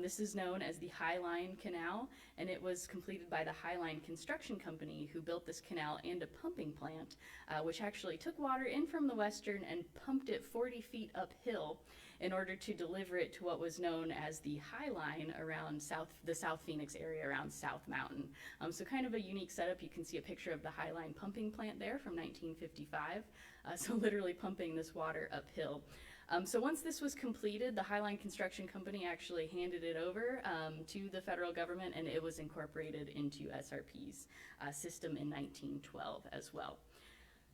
This is known as the Highline Canal, and it was completed by the Highline Construction Company, who built this canal and a pumping plant, which actually took water in from the Western and pumped it 40 feet uphill. in order to deliver it to what was known as the High Line around the South Phoenix area around South Mountain. So kind of a unique setup. You can see a picture of the High Line pumping plant there from 1955. So literally pumping this water uphill. So once this was completed, the High Line Construction Company actually handed it over to the federal government, and it was incorporated into SRP's system in 1912 as well.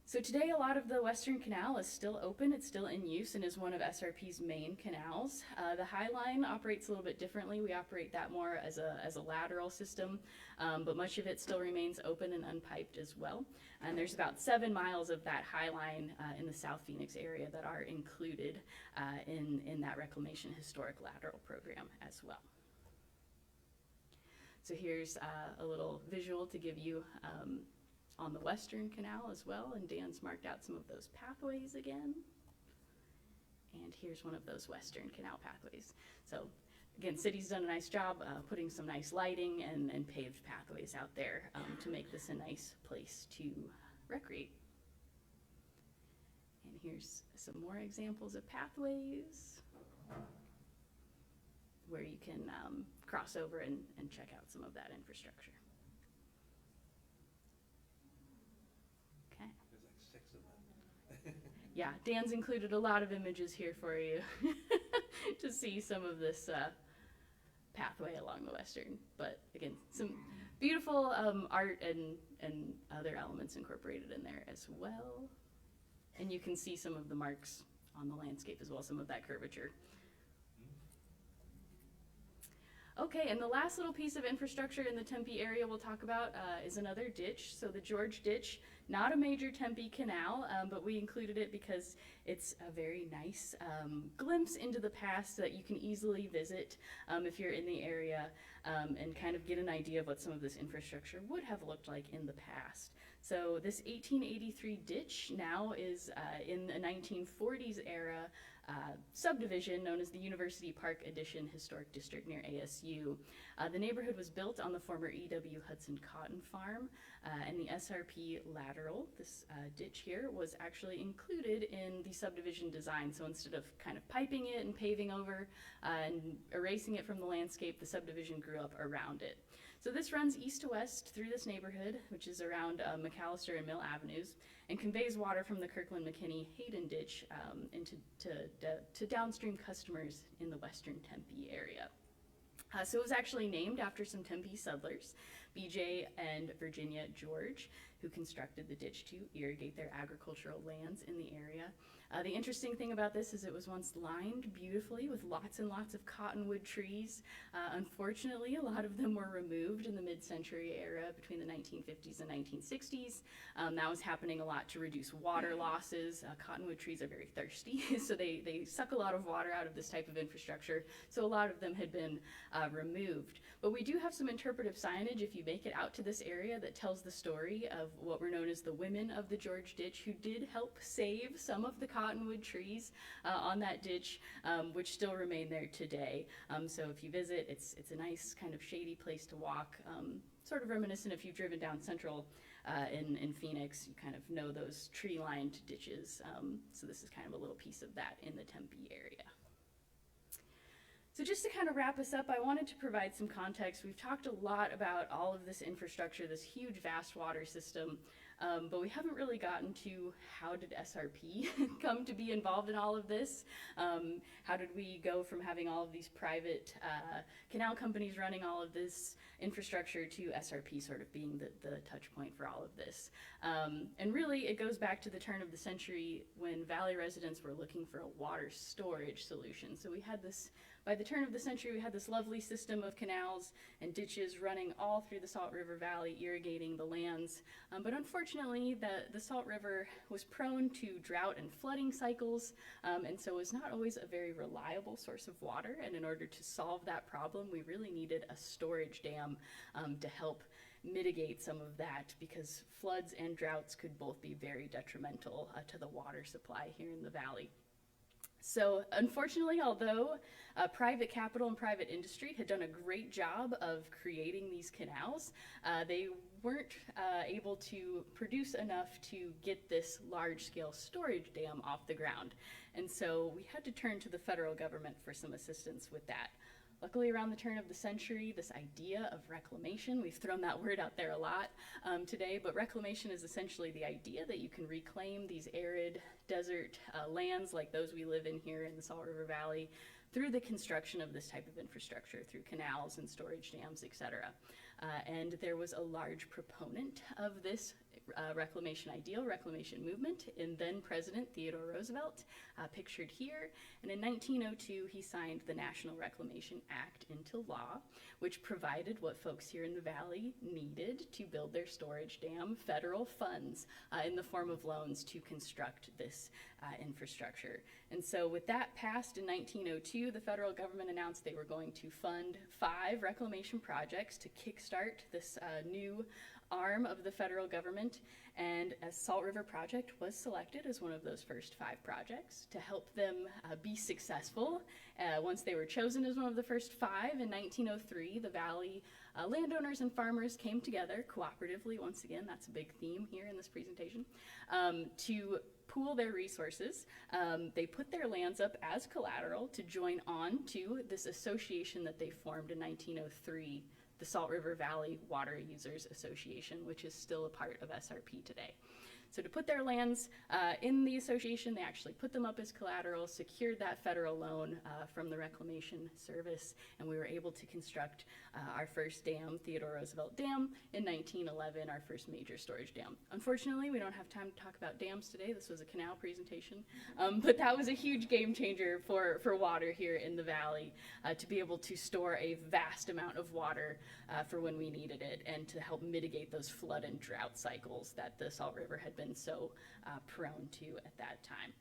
So today, a lot of the Western Canal is still open. It's still in use and is one of SRP's main canals. The High Line operates a little bit differently. We operate that more as a lateral system, but much of it still remains open and unpiped as well. And there's about 7 miles of that High Line in the South Phoenix area that are included in that Reclamation Historic Lateral Program as well. So here's a little visual to give you on the Western Canal as well, and Dan's marked out some of those pathways again. And here's one of those Western Canal pathways. So again, city's done a nice job putting some nice lighting and paved pathways out there to make this a nice place to recreate. And here's some more examples of pathways where you can cross over and check out some of that infrastructure. Yeah, Dan's included a lot of images here for you to see some of this pathway along the Western. But again, some beautiful art and other elements incorporated in there as well. And you can see some of the marks on the landscape as well, some of that curvature. Okay, and the last little piece of infrastructure in the Tempe area we'll talk about is another ditch. So the George Ditch, not a major Tempe canal, but we included it because it's a very nice glimpse into the past that you can easily visit if you're in the area and kind of get an idea of what some of this infrastructure would have looked like in the past. So this 1883 ditch now is in the 1940s era subdivision known as the University Park Addition Historic District near ASU. The neighborhood was built on the former E.W. Hudson cotton farm, and the SRP lateral, this ditch here, was actually included in the subdivision design. So instead of kind of piping it and paving over and erasing it from the landscape, the subdivision grew up around it. So this runs east to west through this neighborhood, which is around McAllister and Mill Avenues, and conveys water from the Kirkland-McKinney-Hayden ditch to downstream customers in the western Tempe area. So it was actually named after some Tempe settlers, BJ and Virginia George, who constructed the ditch to irrigate their agricultural lands in the area. The interesting thing about this is it was once lined beautifully with lots and lots of cottonwood trees. Unfortunately, a lot of them were removed in the mid-century era between the 1950s and 1960s. That was happening a lot to reduce water losses. Cottonwood trees are very thirsty, so they suck a lot of water out of this type of infrastructure. So a lot of them had been removed. But we do have some interpretive signage if you make it out to this area that tells the story of what were known as the women of the George Ditch, who did help save some of the cottonwood trees on that ditch, which still remain there today. So if you visit, it's a nice kind of shady place to walk, sort of reminiscent if you've driven down Central in Phoenix. You kind of know those tree-lined ditches. So this is kind of a little piece of that in the Tempe area. So just to kind of wrap us up, I wanted to provide some context. We've talked a lot about all of this infrastructure, this huge, vast water system, but we haven't really gotten to how did SRP come to be involved in all of this? How did we go from having all of these private canal companies running all of this infrastructure to SRP sort of being the touch point for all of this? And really, it goes back to the turn of the century when Valley residents were looking for a water storage solution. So we had this, by the turn of the century, we had this lovely system of canals and ditches running all through the Salt River Valley, irrigating the lands. But unfortunately, the Salt River was prone to drought and flooding cycles, and so was not always a very reliable source of water. And in order to solve that problem, we really needed a storage dam to help mitigate some of that, because floods and droughts could both be very detrimental to the water supply here in the valley. So unfortunately, although private capital and private industry had done a great job of creating these canals, they weren't able to produce enough to get this large-scale storage dam off the ground. And so we had to turn to the federal government for some assistance with that. Luckily, around the turn of the century, this idea of reclamation, we've thrown that word out there a lot today, but reclamation is essentially the idea that you can reclaim these arid desert lands like those we live in here in the Salt River Valley through the construction of this type of infrastructure, through canals and storage dams, etc. And there was a large proponent of this reclamation ideal, reclamation movement, in then President Theodore Roosevelt, pictured here. And in 1902, he signed the National Reclamation Act into law, which provided what folks here in the valley needed to build their storage dam, federal funds in the form of loans to construct this infrastructure. And so with that passed in 1902, the federal government announced they were going to fund 5 reclamation projects to kickstart this new arm of the federal government, and a Salt River project was selected as one of those first 5 projects to help them be successful. Once they were chosen as one of the first 5 in 1903, the valley landowners and farmers came together cooperatively, once again, that's a big theme here in this presentation, to pool their resources. They put their lands up as collateral to join on to this association that they formed in 1903, the Salt River Valley Water Users Association, which is still a part of SRP today. So to put their lands in the association, they actually put them up as collateral, secured that federal loan from the Reclamation Service, and we were able to construct our first dam, Theodore Roosevelt Dam, in 1911, our first major storage dam. Unfortunately, we don't have time to talk about dams today. This was a canal presentation, but that was a huge game changer for water here in the valley, to be able to store a vast amount of water for when we needed it, and to help mitigate those flood and drought cycles that the Salt River had been so prone to at that time.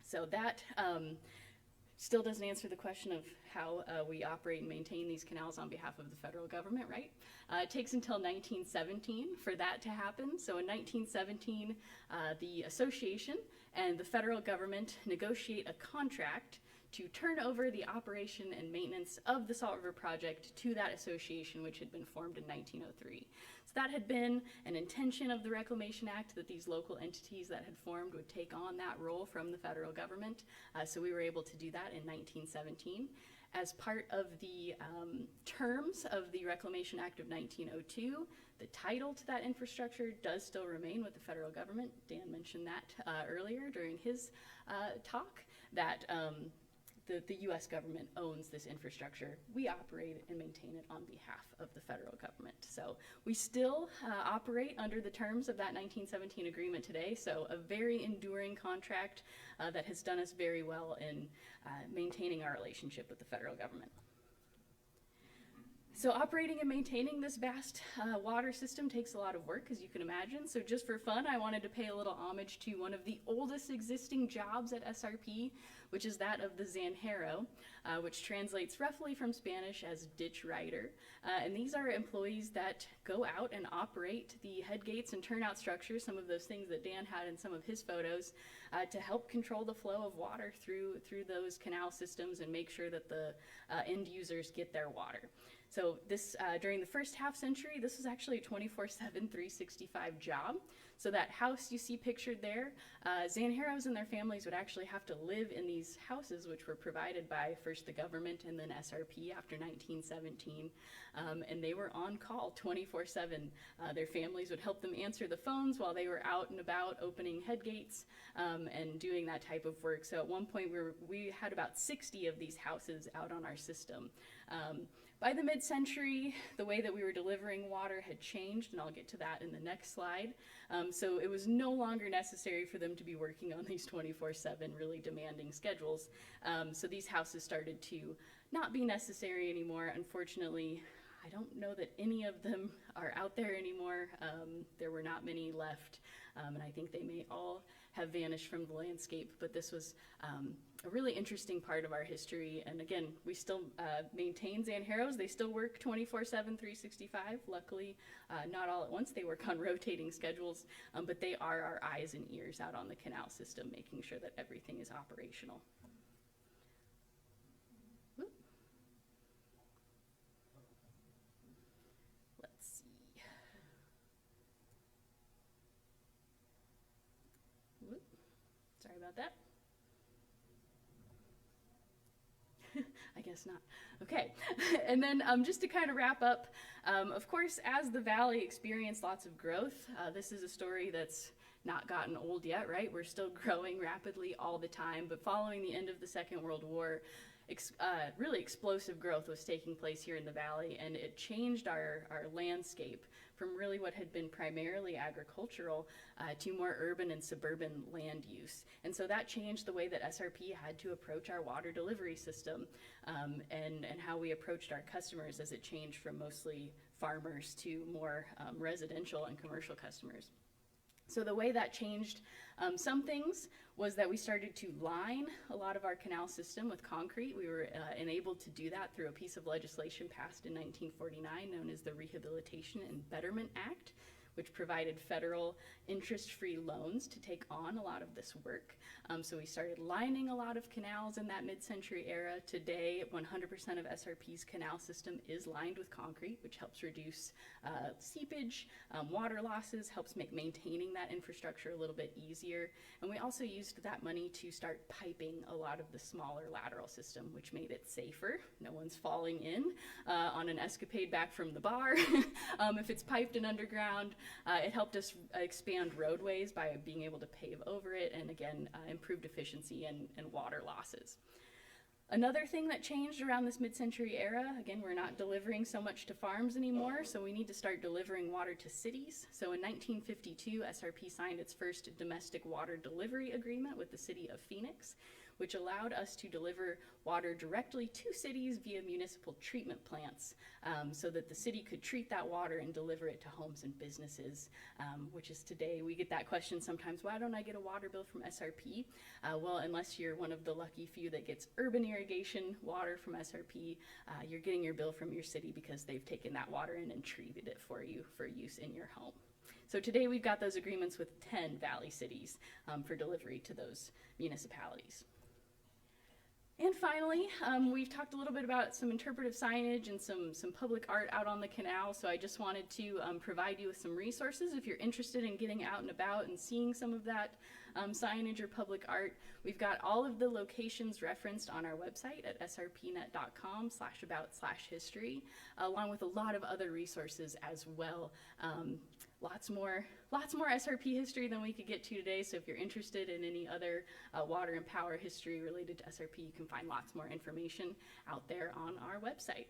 So that still doesn't answer the question of how we operate and maintain these canals on behalf of the federal government, right? It takes until 1917 for that to happen. So in 1917, the association and the federal government negotiate a contract to turn over the operation and maintenance of the Salt River Project to that association, which had been formed in 1903. So that had been an intention of the Reclamation Act, that these local entities that had formed would take on that role from the federal government. So we were able to do that in 1917. As part of the terms of the Reclamation Act of 1902, the title to that infrastructure does still remain with the federal government. Dan mentioned that earlier during his talk, that the U.S. government owns this infrastructure. We operate and maintain it on behalf of the federal government. So we still operate under the terms of that 1917 agreement today, so a very enduring contract that has done us very well in maintaining our relationship with the federal government. So operating and maintaining this vast water system takes a lot of work, as you can imagine. So just for fun, I wanted to pay a little homage to one of the oldest existing jobs at SRP, which is that of the zanjero, which translates roughly from Spanish as ditch rider. And these are employees that go out and operate the head gates and turnout structures, some of those things that Dan had in some of his photos, to help control the flow of water through those canal systems and make sure that the end users get their water. So this, during the first half century, this was actually a 24/7, 365 job. So that house you see pictured there, zanjeros and their families would actually have to live in these houses, which were provided by first the government and then SRP after 1917. And they were on call 24/7. Their families would help them answer the phones while they were out and about opening head gates and doing that type of work. So at one point we had about 60 of these houses out on our system. By the mid-century, the way that we were delivering water had changed, and I'll get to that in the next slide. So it was no longer necessary for them to be working on these 24/7 really demanding schedules. So these houses started to not be necessary anymore. Unfortunately, I don't know that any of them are out there anymore. There were not many left, and I think they may all have vanished from the landscape, but this was a really interesting part of our history. And again, we still maintain zanjeros. They still work 24/7, 365. Luckily, not all at once. They work on rotating schedules, but they are our eyes and ears out on the canal system, making sure that everything is operational. Whoop. Let's see. Whoop. Sorry about that. guess not. Okay. And then just to kind of wrap up, of course, as the valley experienced lots of growth, this is a story that's not gotten old yet, right? We're still growing rapidly all the time, but following the end of the Second World War, really explosive growth was taking place here in the valley, and it changed our landscape from really what had been primarily agricultural to more urban and suburban land use. And so that changed the way that SRP had to approach our water delivery system, and how we approached our customers as it changed from mostly farmers to more residential and commercial customers. So the way that changed some things was that we started to line a lot of our canal system with concrete. We were enabled to do that through a piece of legislation passed in 1949 known as the Rehabilitation and Betterment Act, which provided federal interest-free loans to take on a lot of this work. So we started lining a lot of canals in that mid-century era. Today, 100% of SRP's canal system is lined with concrete, which helps reduce seepage, water losses, helps make maintaining that infrastructure a little bit easier. And we also used that money to start piping a lot of the smaller lateral system, which made it safer. No one's falling in on an escapade back from the bar. If it's piped and underground, it helped us expand roadways by being able to pave over it, and again, improved efficiency and water losses. Another thing that changed around this mid-century era, again, we're not delivering so much to farms anymore, so we need to start delivering water to cities. So in 1952, SRP signed its first domestic water delivery agreement with the city of Phoenix, which allowed us to deliver water directly to cities via municipal treatment plants, so that the city could treat that water and deliver it to homes and businesses, which is today, we get that question sometimes, why don't I get a water bill from SRP? Well, unless you're one of the lucky few that gets urban irrigation water from SRP, you're getting your bill from your city because they've taken that water in and treated it for you for use in your home. So today we've got those agreements with 10 valley cities for delivery to those municipalities. And finally, we've talked a little bit about some interpretive signage and some public art out on the canal, so I just wanted to provide you with some resources if you're interested in getting out and about and seeing some of that signage or public art. We've got all of the locations referenced on our website at srpnet.com/about/history, along with a lot of other resources as well. Lots more SRP history than we could get to today, so if you're interested in any other water and power history related to SRP, you can find lots more information out there on our website.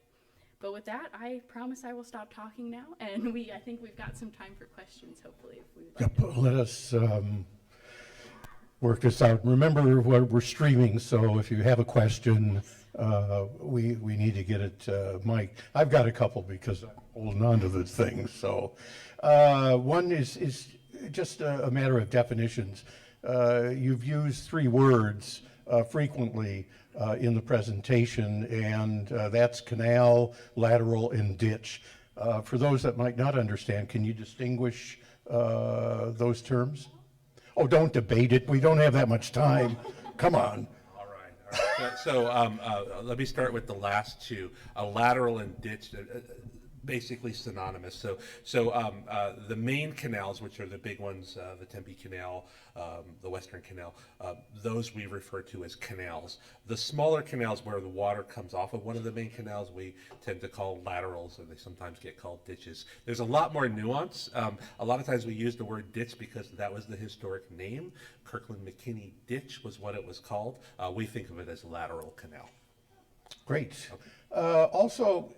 But with that, I promise I will stop talking now, and I think we've got some time for questions, hopefully, if we would like to. Let us work this out. Remember, we're streaming, so if you have a question, we need to get it mic'd. I've got a couple because I'm holding on to this thing. So one is just a matter of definitions. You've used three words frequently in the presentation, and that's canal, lateral, and ditch. For those that might not understand, can you distinguish those terms? Oh, don't debate it. We don't have that much time. Come on. All right. So let me start with the last two. A lateral and ditch, basically synonymous. So the main canals, which are the big ones, the Tempe Canal, the Western Canal, those we refer to as canals. The smaller canals where the water comes off of one of the main canals, we tend to call laterals, or they sometimes get called ditches. There's a lot more nuance. A lot of times we use the word ditch because that was the historic name. Kirkland-McKinney Ditch was what it was called. We think of it as lateral canal. Great. Okay. Also,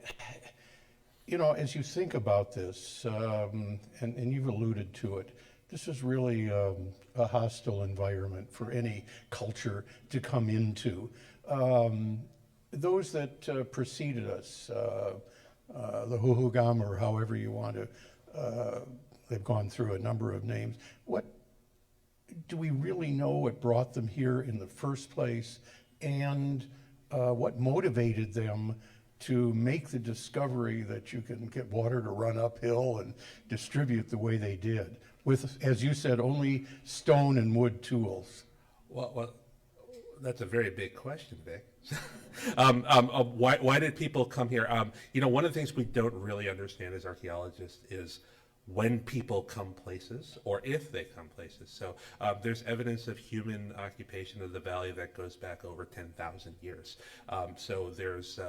you know, as you think about this, and you've alluded to it, this is really a hostile environment for any culture to come into. Those that preceded us, the Huhugam, or however you want to, they've gone through a number of names. What do we really know what brought them here in the first place, and what motivated them to make the discovery that you can get water to run uphill and distribute the way they did, with, as you said, only stone and wood tools? Well, that's a very big question, Vic. Why did people come here? You know, one of the things we don't really understand as archaeologists is when people come places or if they come places. So there's evidence of human occupation of the valley that goes back over 10,000 years. So there's,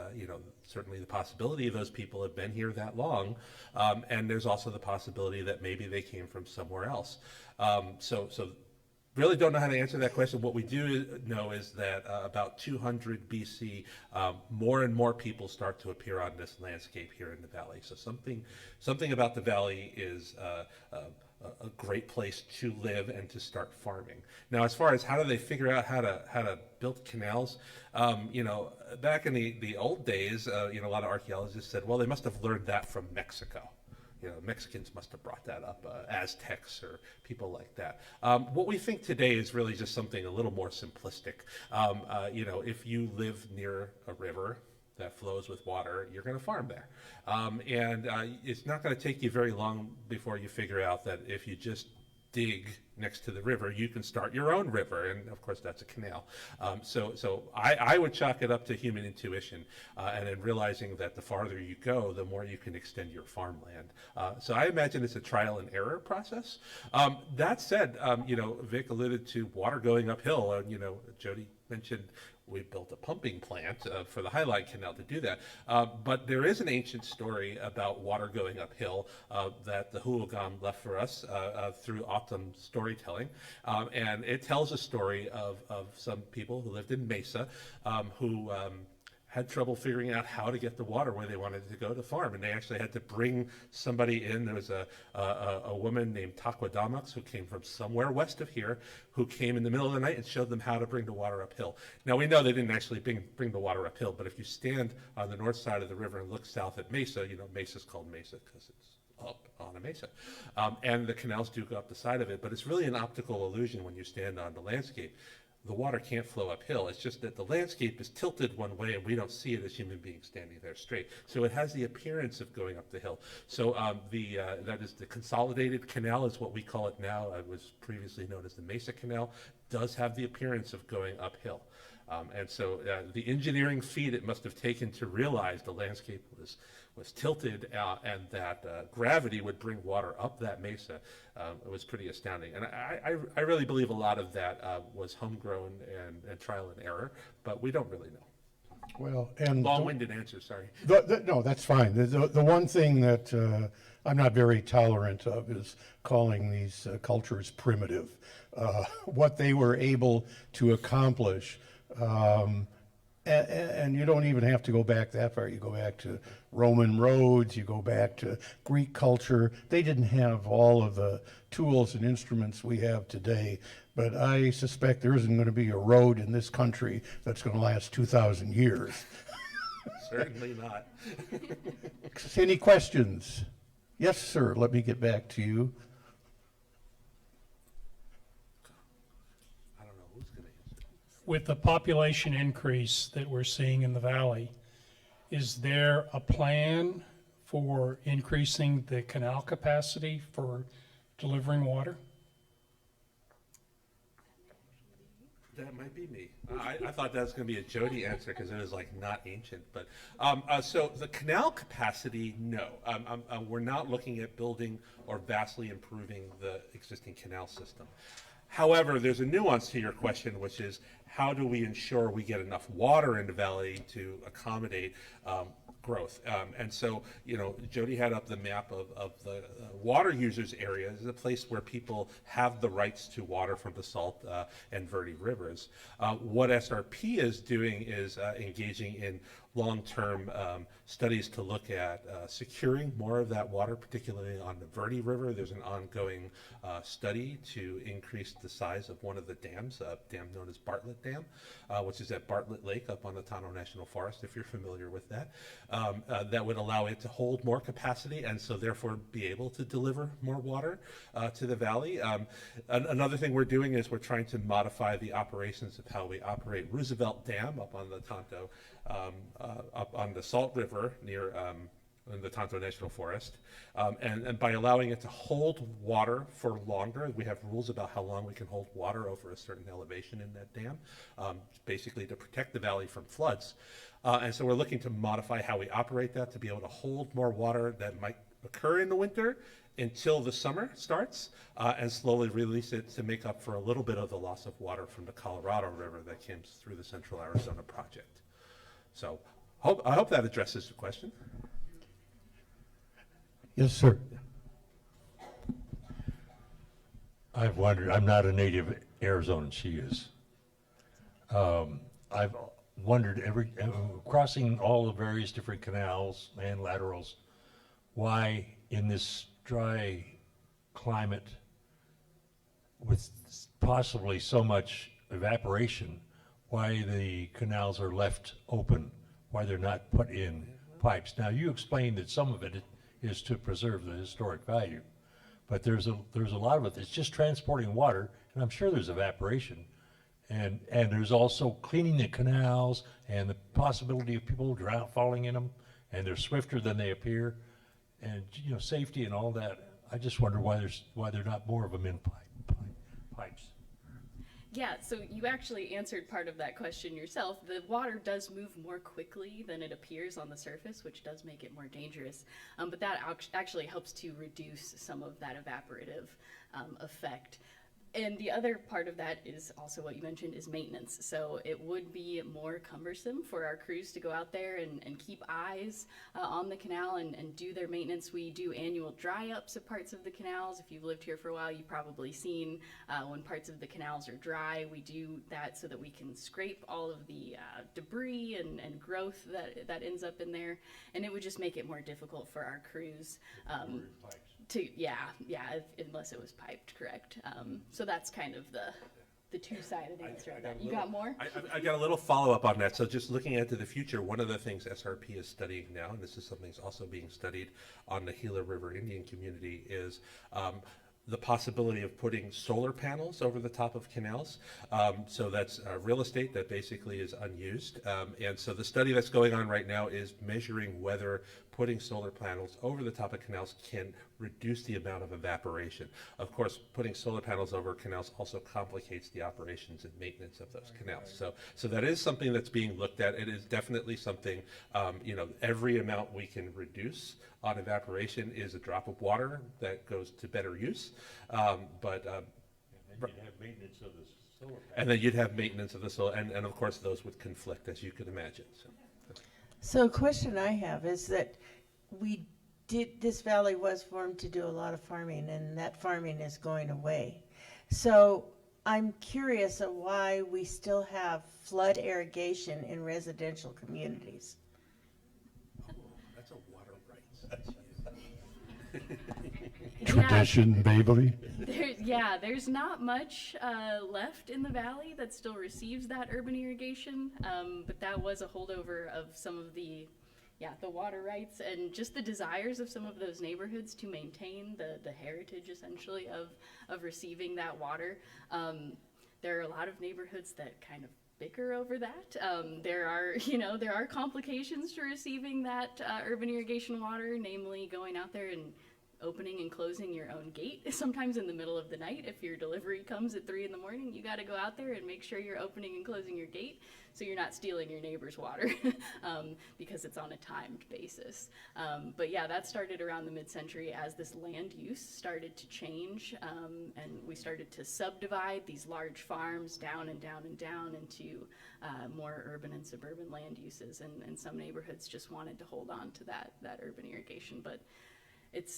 certainly the possibility those people have been here that long. And there's also the possibility that maybe they came from somewhere else. So really don't know how to answer that question. What we do know is that about 200 BC, more and more people start to appear on this landscape here in the valley. So something about the valley is a great place to live and to start farming. Now, as far as how do they figure out how to build canals, back in the old days, a lot of archaeologists said, well, they must have learned that from Mexico. Mexicans must have brought that up, Aztecs or people like that. What we think today is really just something a little more simplistic. If you live near a river that flows with water, you're going to farm there. And it's not going to take you very long before you figure out that if you just dig next to the river, you can start your own river, and of course that's a canal. So I would chalk it up to human intuition, and then realizing that the farther you go, the more you can extend your farmland. So I imagine it's a trial and error process. That said, Vic alluded to water going uphill. Jodi mentioned we built a pumping plant for the Highline Canal to do that. But there is an ancient story about water going uphill that the Hulagan left for us through Autumn storytelling. And it tells a story of some people who lived in Mesa who had trouble figuring out how to get the water where they wanted to go to farm. And they actually had to bring somebody in. There was a woman named Taquadamax who came from somewhere west of here, who came in the middle of the night and showed them how to bring the water uphill. Now, we know they didn't actually bring the water uphill, but if you stand on the north side of the river and look south at Mesa, Mesa's called Mesa because it's up on a mesa. And the canals do go up the side of it, but it's really an optical illusion when you stand on the landscape. The water can't flow uphill. It's just that the landscape is tilted one way and we don't see it as human beings standing there straight. So it has the appearance of going up the hill. So that is the Consolidated Canal is what we call it now. It was previously known as the Mesa Canal. Does have the appearance of going uphill. And so the engineering feat it must have taken to realize the landscape was tilted and that gravity would bring water up that mesa. It was pretty astounding. And I really believe a lot of that was homegrown and trial and error, but we don't really know. Well, and long-winded answer, sorry. No, that's fine. The one thing that I'm not very tolerant of is calling these cultures primitive. What they were able to accomplish, and you don't even have to go back that far. You go back to Roman roads, you go back to Greek culture. They didn't have all of the tools and instruments we have today, but I suspect there isn't going to be a road in this country that's going to last 2,000 years. Certainly not. Any questions? Yes, sir. Let me get back to you. I don't know who's going to answer. With the population increase that we're seeing in the valley, is there a plan for increasing the canal capacity for delivering water? That might be me. I thought that was going to be a Jodi answer because it was like not ancient. But so the canal capacity, no. We're not looking at building or vastly improving the existing canal system. However, there's a nuance to your question, which is how do we ensure we get enough water in the valley to accommodate growth? And so, Jodi had up the map of the water users area as a place where people have the rights to water from the Salt and Verde rivers. What SRP is doing is engaging in long-term studies to look at securing more of that water, particularly on the Verde River. There's an ongoing study to increase the size of one of the dams, a dam known as Bartlett Dam, which is at Bartlett Lake up on the Tonto National Forest, if you're familiar with that. That would allow it to hold more capacity and so therefore be able to deliver more water to the valley. Another thing we're doing is we're trying to modify the operations of how we operate Roosevelt Dam up on the Tonto, up on the Salt River near in the Tonto National Forest. And by allowing it to hold water for longer, we have rules about how long we can hold water over a certain elevation in that dam, basically to protect the valley from floods. And so we're looking to modify how we operate that to be able to hold more water that might occur in the winter until the summer starts, and slowly release it to make up for a little bit of the loss of water from the Colorado River that came through the Central Arizona project. So I hope that addresses the question. Yes, sir. I've wondered, I'm not a native Arizonan, she is. I've wondered crossing all the various different canals and laterals, why in this dry climate with possibly so much evaporation, why the canals are left open, why they're not put in pipes. Now, you explained that some of it is to preserve the historic value, but there's a lot of it that's just transporting water, and I'm sure there's evaporation. And there's also cleaning the canals and the possibility of people falling in them, and they're swifter than they appear, and safety and all that. I just wonder why they're not more of them in pipes. Yeah, so you actually answered part of that question yourself. The water does move more quickly than it appears on the surface, which does make it more dangerous. But that actually helps to reduce some of that evaporative effect. And the other part of that is also what you mentioned is maintenance. So it would be more cumbersome for our crews to go out there and keep eyes on the canal and do their maintenance. We do annual dry ups of parts of the canals. If you've lived here for a while, you've probably seen when parts of the canals are dry. We do that so that we can scrape all of the debris and growth that ends up in there. And it would just make it more difficult for our crews. Unless it was piped, correct. So that's kind of the two-sided answer of that. You got more? I got a little follow-up on that. So just looking into the future, one of the things SRP is studying now, and this is something that's also being studied on the Gila River Indian community, is the possibility of putting solar panels over the top of canals. So that's real estate that basically is unused. And so the study that's going on right now is measuring whether putting solar panels over the top of canals can reduce the amount of evaporation. Of course, putting solar panels over canals also complicates the operations and maintenance of those canals. So that is something that's being looked at. It is definitely something, every amount we can reduce on evaporation is a drop of water that goes to better use. And then you'd have maintenance of the solar panels. And then you'd have maintenance of the solar, and of course those would conflict, as you could imagine. So a question I have is that this valley was formed to do a lot of farming, and that farming is going away. So I'm curious of why we still have flood irrigation in residential communities. That's a water rights. Tradition, Babley. There's not much left in the valley that still receives that urban irrigation, but that was a holdover of some of the water rights and just the desires of some of those neighborhoods to maintain the heritage, essentially, of receiving that water. There are a lot of neighborhoods that kind of bicker over that. There are complications to receiving that urban irrigation water, namely going out there and opening and closing your own gate, sometimes in the middle of the night. If your delivery comes at 3 a.m, you got to go out there and make sure you're opening and closing your gate so you're not stealing your neighbor's water because it's on a timed basis. But yeah, that started around the mid-century as this land use started to change, and we started to subdivide these large farms down and down and down into more urban and suburban land uses, and some neighborhoods just wanted to hold on to that urban irrigation, but it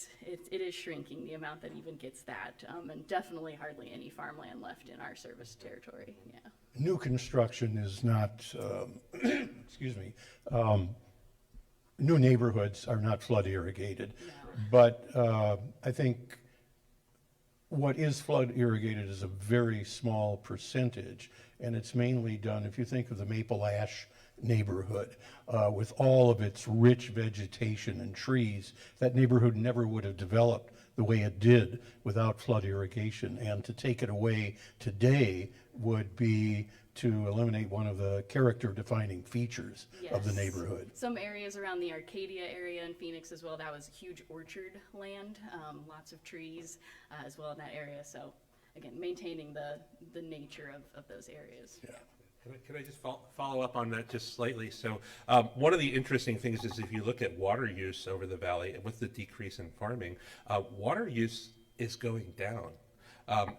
is shrinking, the amount that even gets that, and definitely hardly any farmland left in our service territory. Yeah. New construction is not, excuse me, new neighborhoods are not flood irrigated. No. But I think what is flood irrigated is a very small percentage, and it's mainly done, if you think of the Maple Ash neighborhood, with all of its rich vegetation and trees, that neighborhood never would have developed the way it did without flood irrigation. And to take it away today would be to eliminate one of the character-defining features of the Yes. neighborhood. Some areas around the Arcadia area in Phoenix as well, that was huge orchard land, lots of trees as well in that area. So again, maintaining the nature of those areas. Yeah. Can I just follow up on that just slightly? So one of the interesting things is if you look at water use over the valley with the decrease in farming, water use is going down.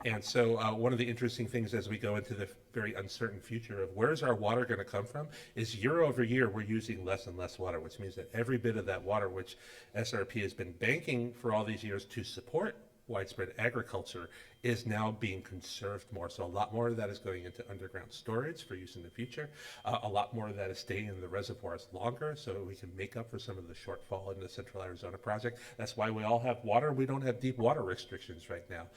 And so one of the interesting things as we go into the very uncertain future of where's our water going to come from is year over year we're using less and less water, which means that every bit of that water which SRP has been banking for all these years to support widespread agriculture is now being conserved more. So a lot more of that is going into underground storage for use in the future. A lot more of that is staying in the reservoirs longer so we can make up for some of the shortfall in the Central Arizona project. That's why we all have water. We don't have deep water restrictions right now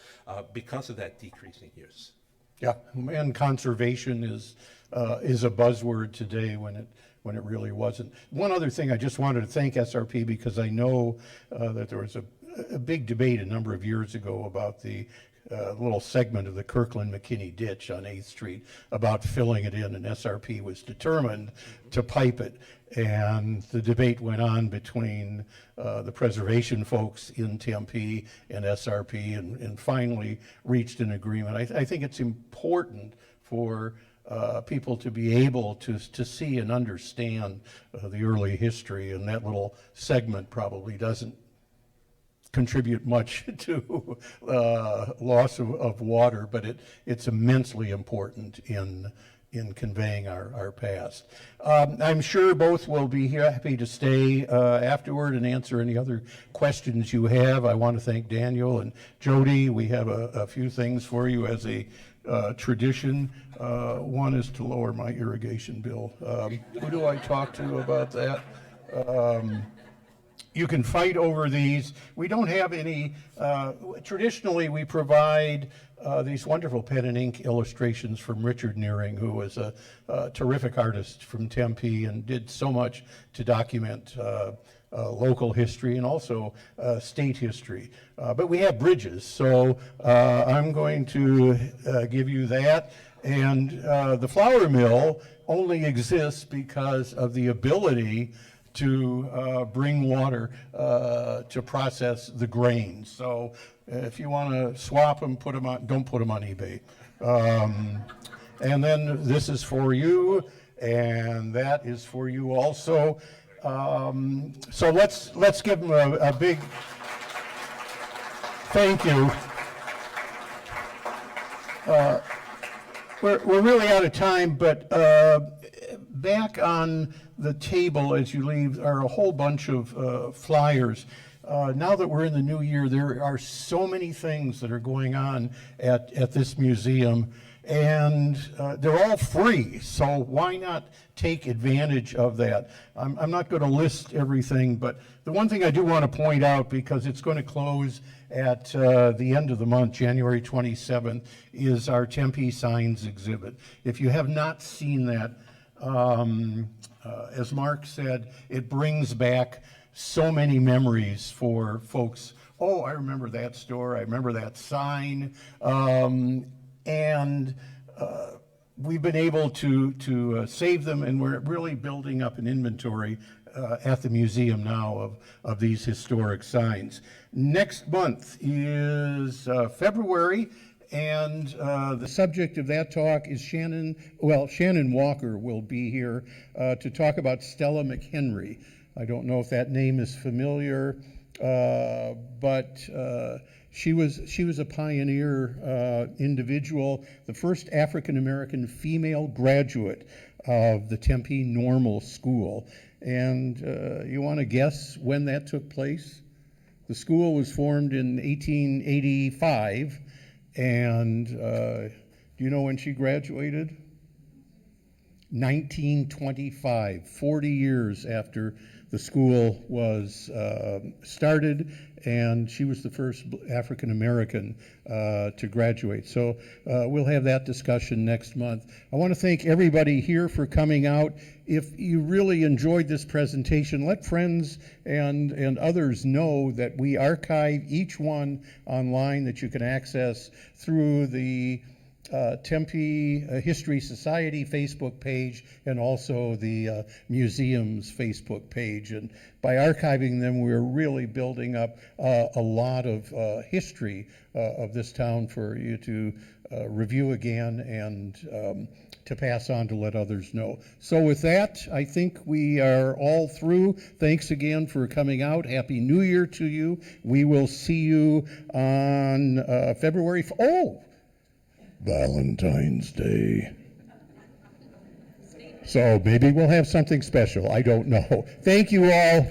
because of that decreasing use. Yeah, and conservation is a buzzword today when it really wasn't. One other thing, I just wanted to thank SRP because I know that there was a big debate a number of years ago about the little segment of the Kirkland-McKinney ditch on 8th Street about filling it in, and SRP was determined to pipe it. And the debate went on between the preservation folks in Tempe and SRP and finally reached an agreement. I think it's important for people to be able to see and understand the early history, and that little segment probably doesn't contribute much to loss of water, but it's immensely important in conveying our past. I'm sure both will be happy to stay afterward and answer any other questions you have. I want to thank Daniel and Jodi. We have a few things for you as a tradition. One is to lower my irrigation bill. Who do I talk to about that? You can fight over these. We don't have any, traditionally we provide these wonderful pen and ink illustrations from Richard Nearing, who was a terrific artist from Tempe and did so much to document local history and also state history. But we have bridges, so I'm going to give you that. And the flour mill only exists because of the ability to bring water to process the grains. So if you want to swap them, put them on, don't put them on eBay. And then this is for you, and that is for you also. So let's give them a big thank you. We're really out of time, but back on the table as you leave are a whole bunch of flyers. Now that we're in the new year, there are so many things that are going on at this museum, and they're all free, so why not take advantage of that? I'm not going to list everything, but the one thing I do want to point out, because it's going to close at the end of the month, January 27th, is our Tempe Signs exhibit. If you have not seen that, as Mark said, it brings back so many memories for folks. Oh, I remember that store, I remember that sign, and we've been able to save them, and we're really building up an inventory at the museum now of these historic signs. Next month is February, and the subject of that talk is Shannon Walker will be here to talk about Stella McHenry. I don't know if that name is familiar, but she was a pioneer individual, the first African-American female graduate of the Tempe Normal School. And you want to guess when that took place? The school was formed in 1885, and do you know when she graduated? 1925, 40 years after the school was started, and she was the first African American to graduate. So we'll have that discussion next month. I want to thank everybody here for coming out. If you really enjoyed this presentation, let friends and others know that we archive each one online, that you can access through the Tempe History Society Facebook page and also the museum's Facebook page. And by archiving them, we're really building up a lot of history of this town for you to review again and to pass on to let others know. So with that, I think we are all through. Thanks again for coming out. Happy New Year to you. We will see you on February. Valentine's Day. So maybe we'll have something special. I don't know. Thank you all.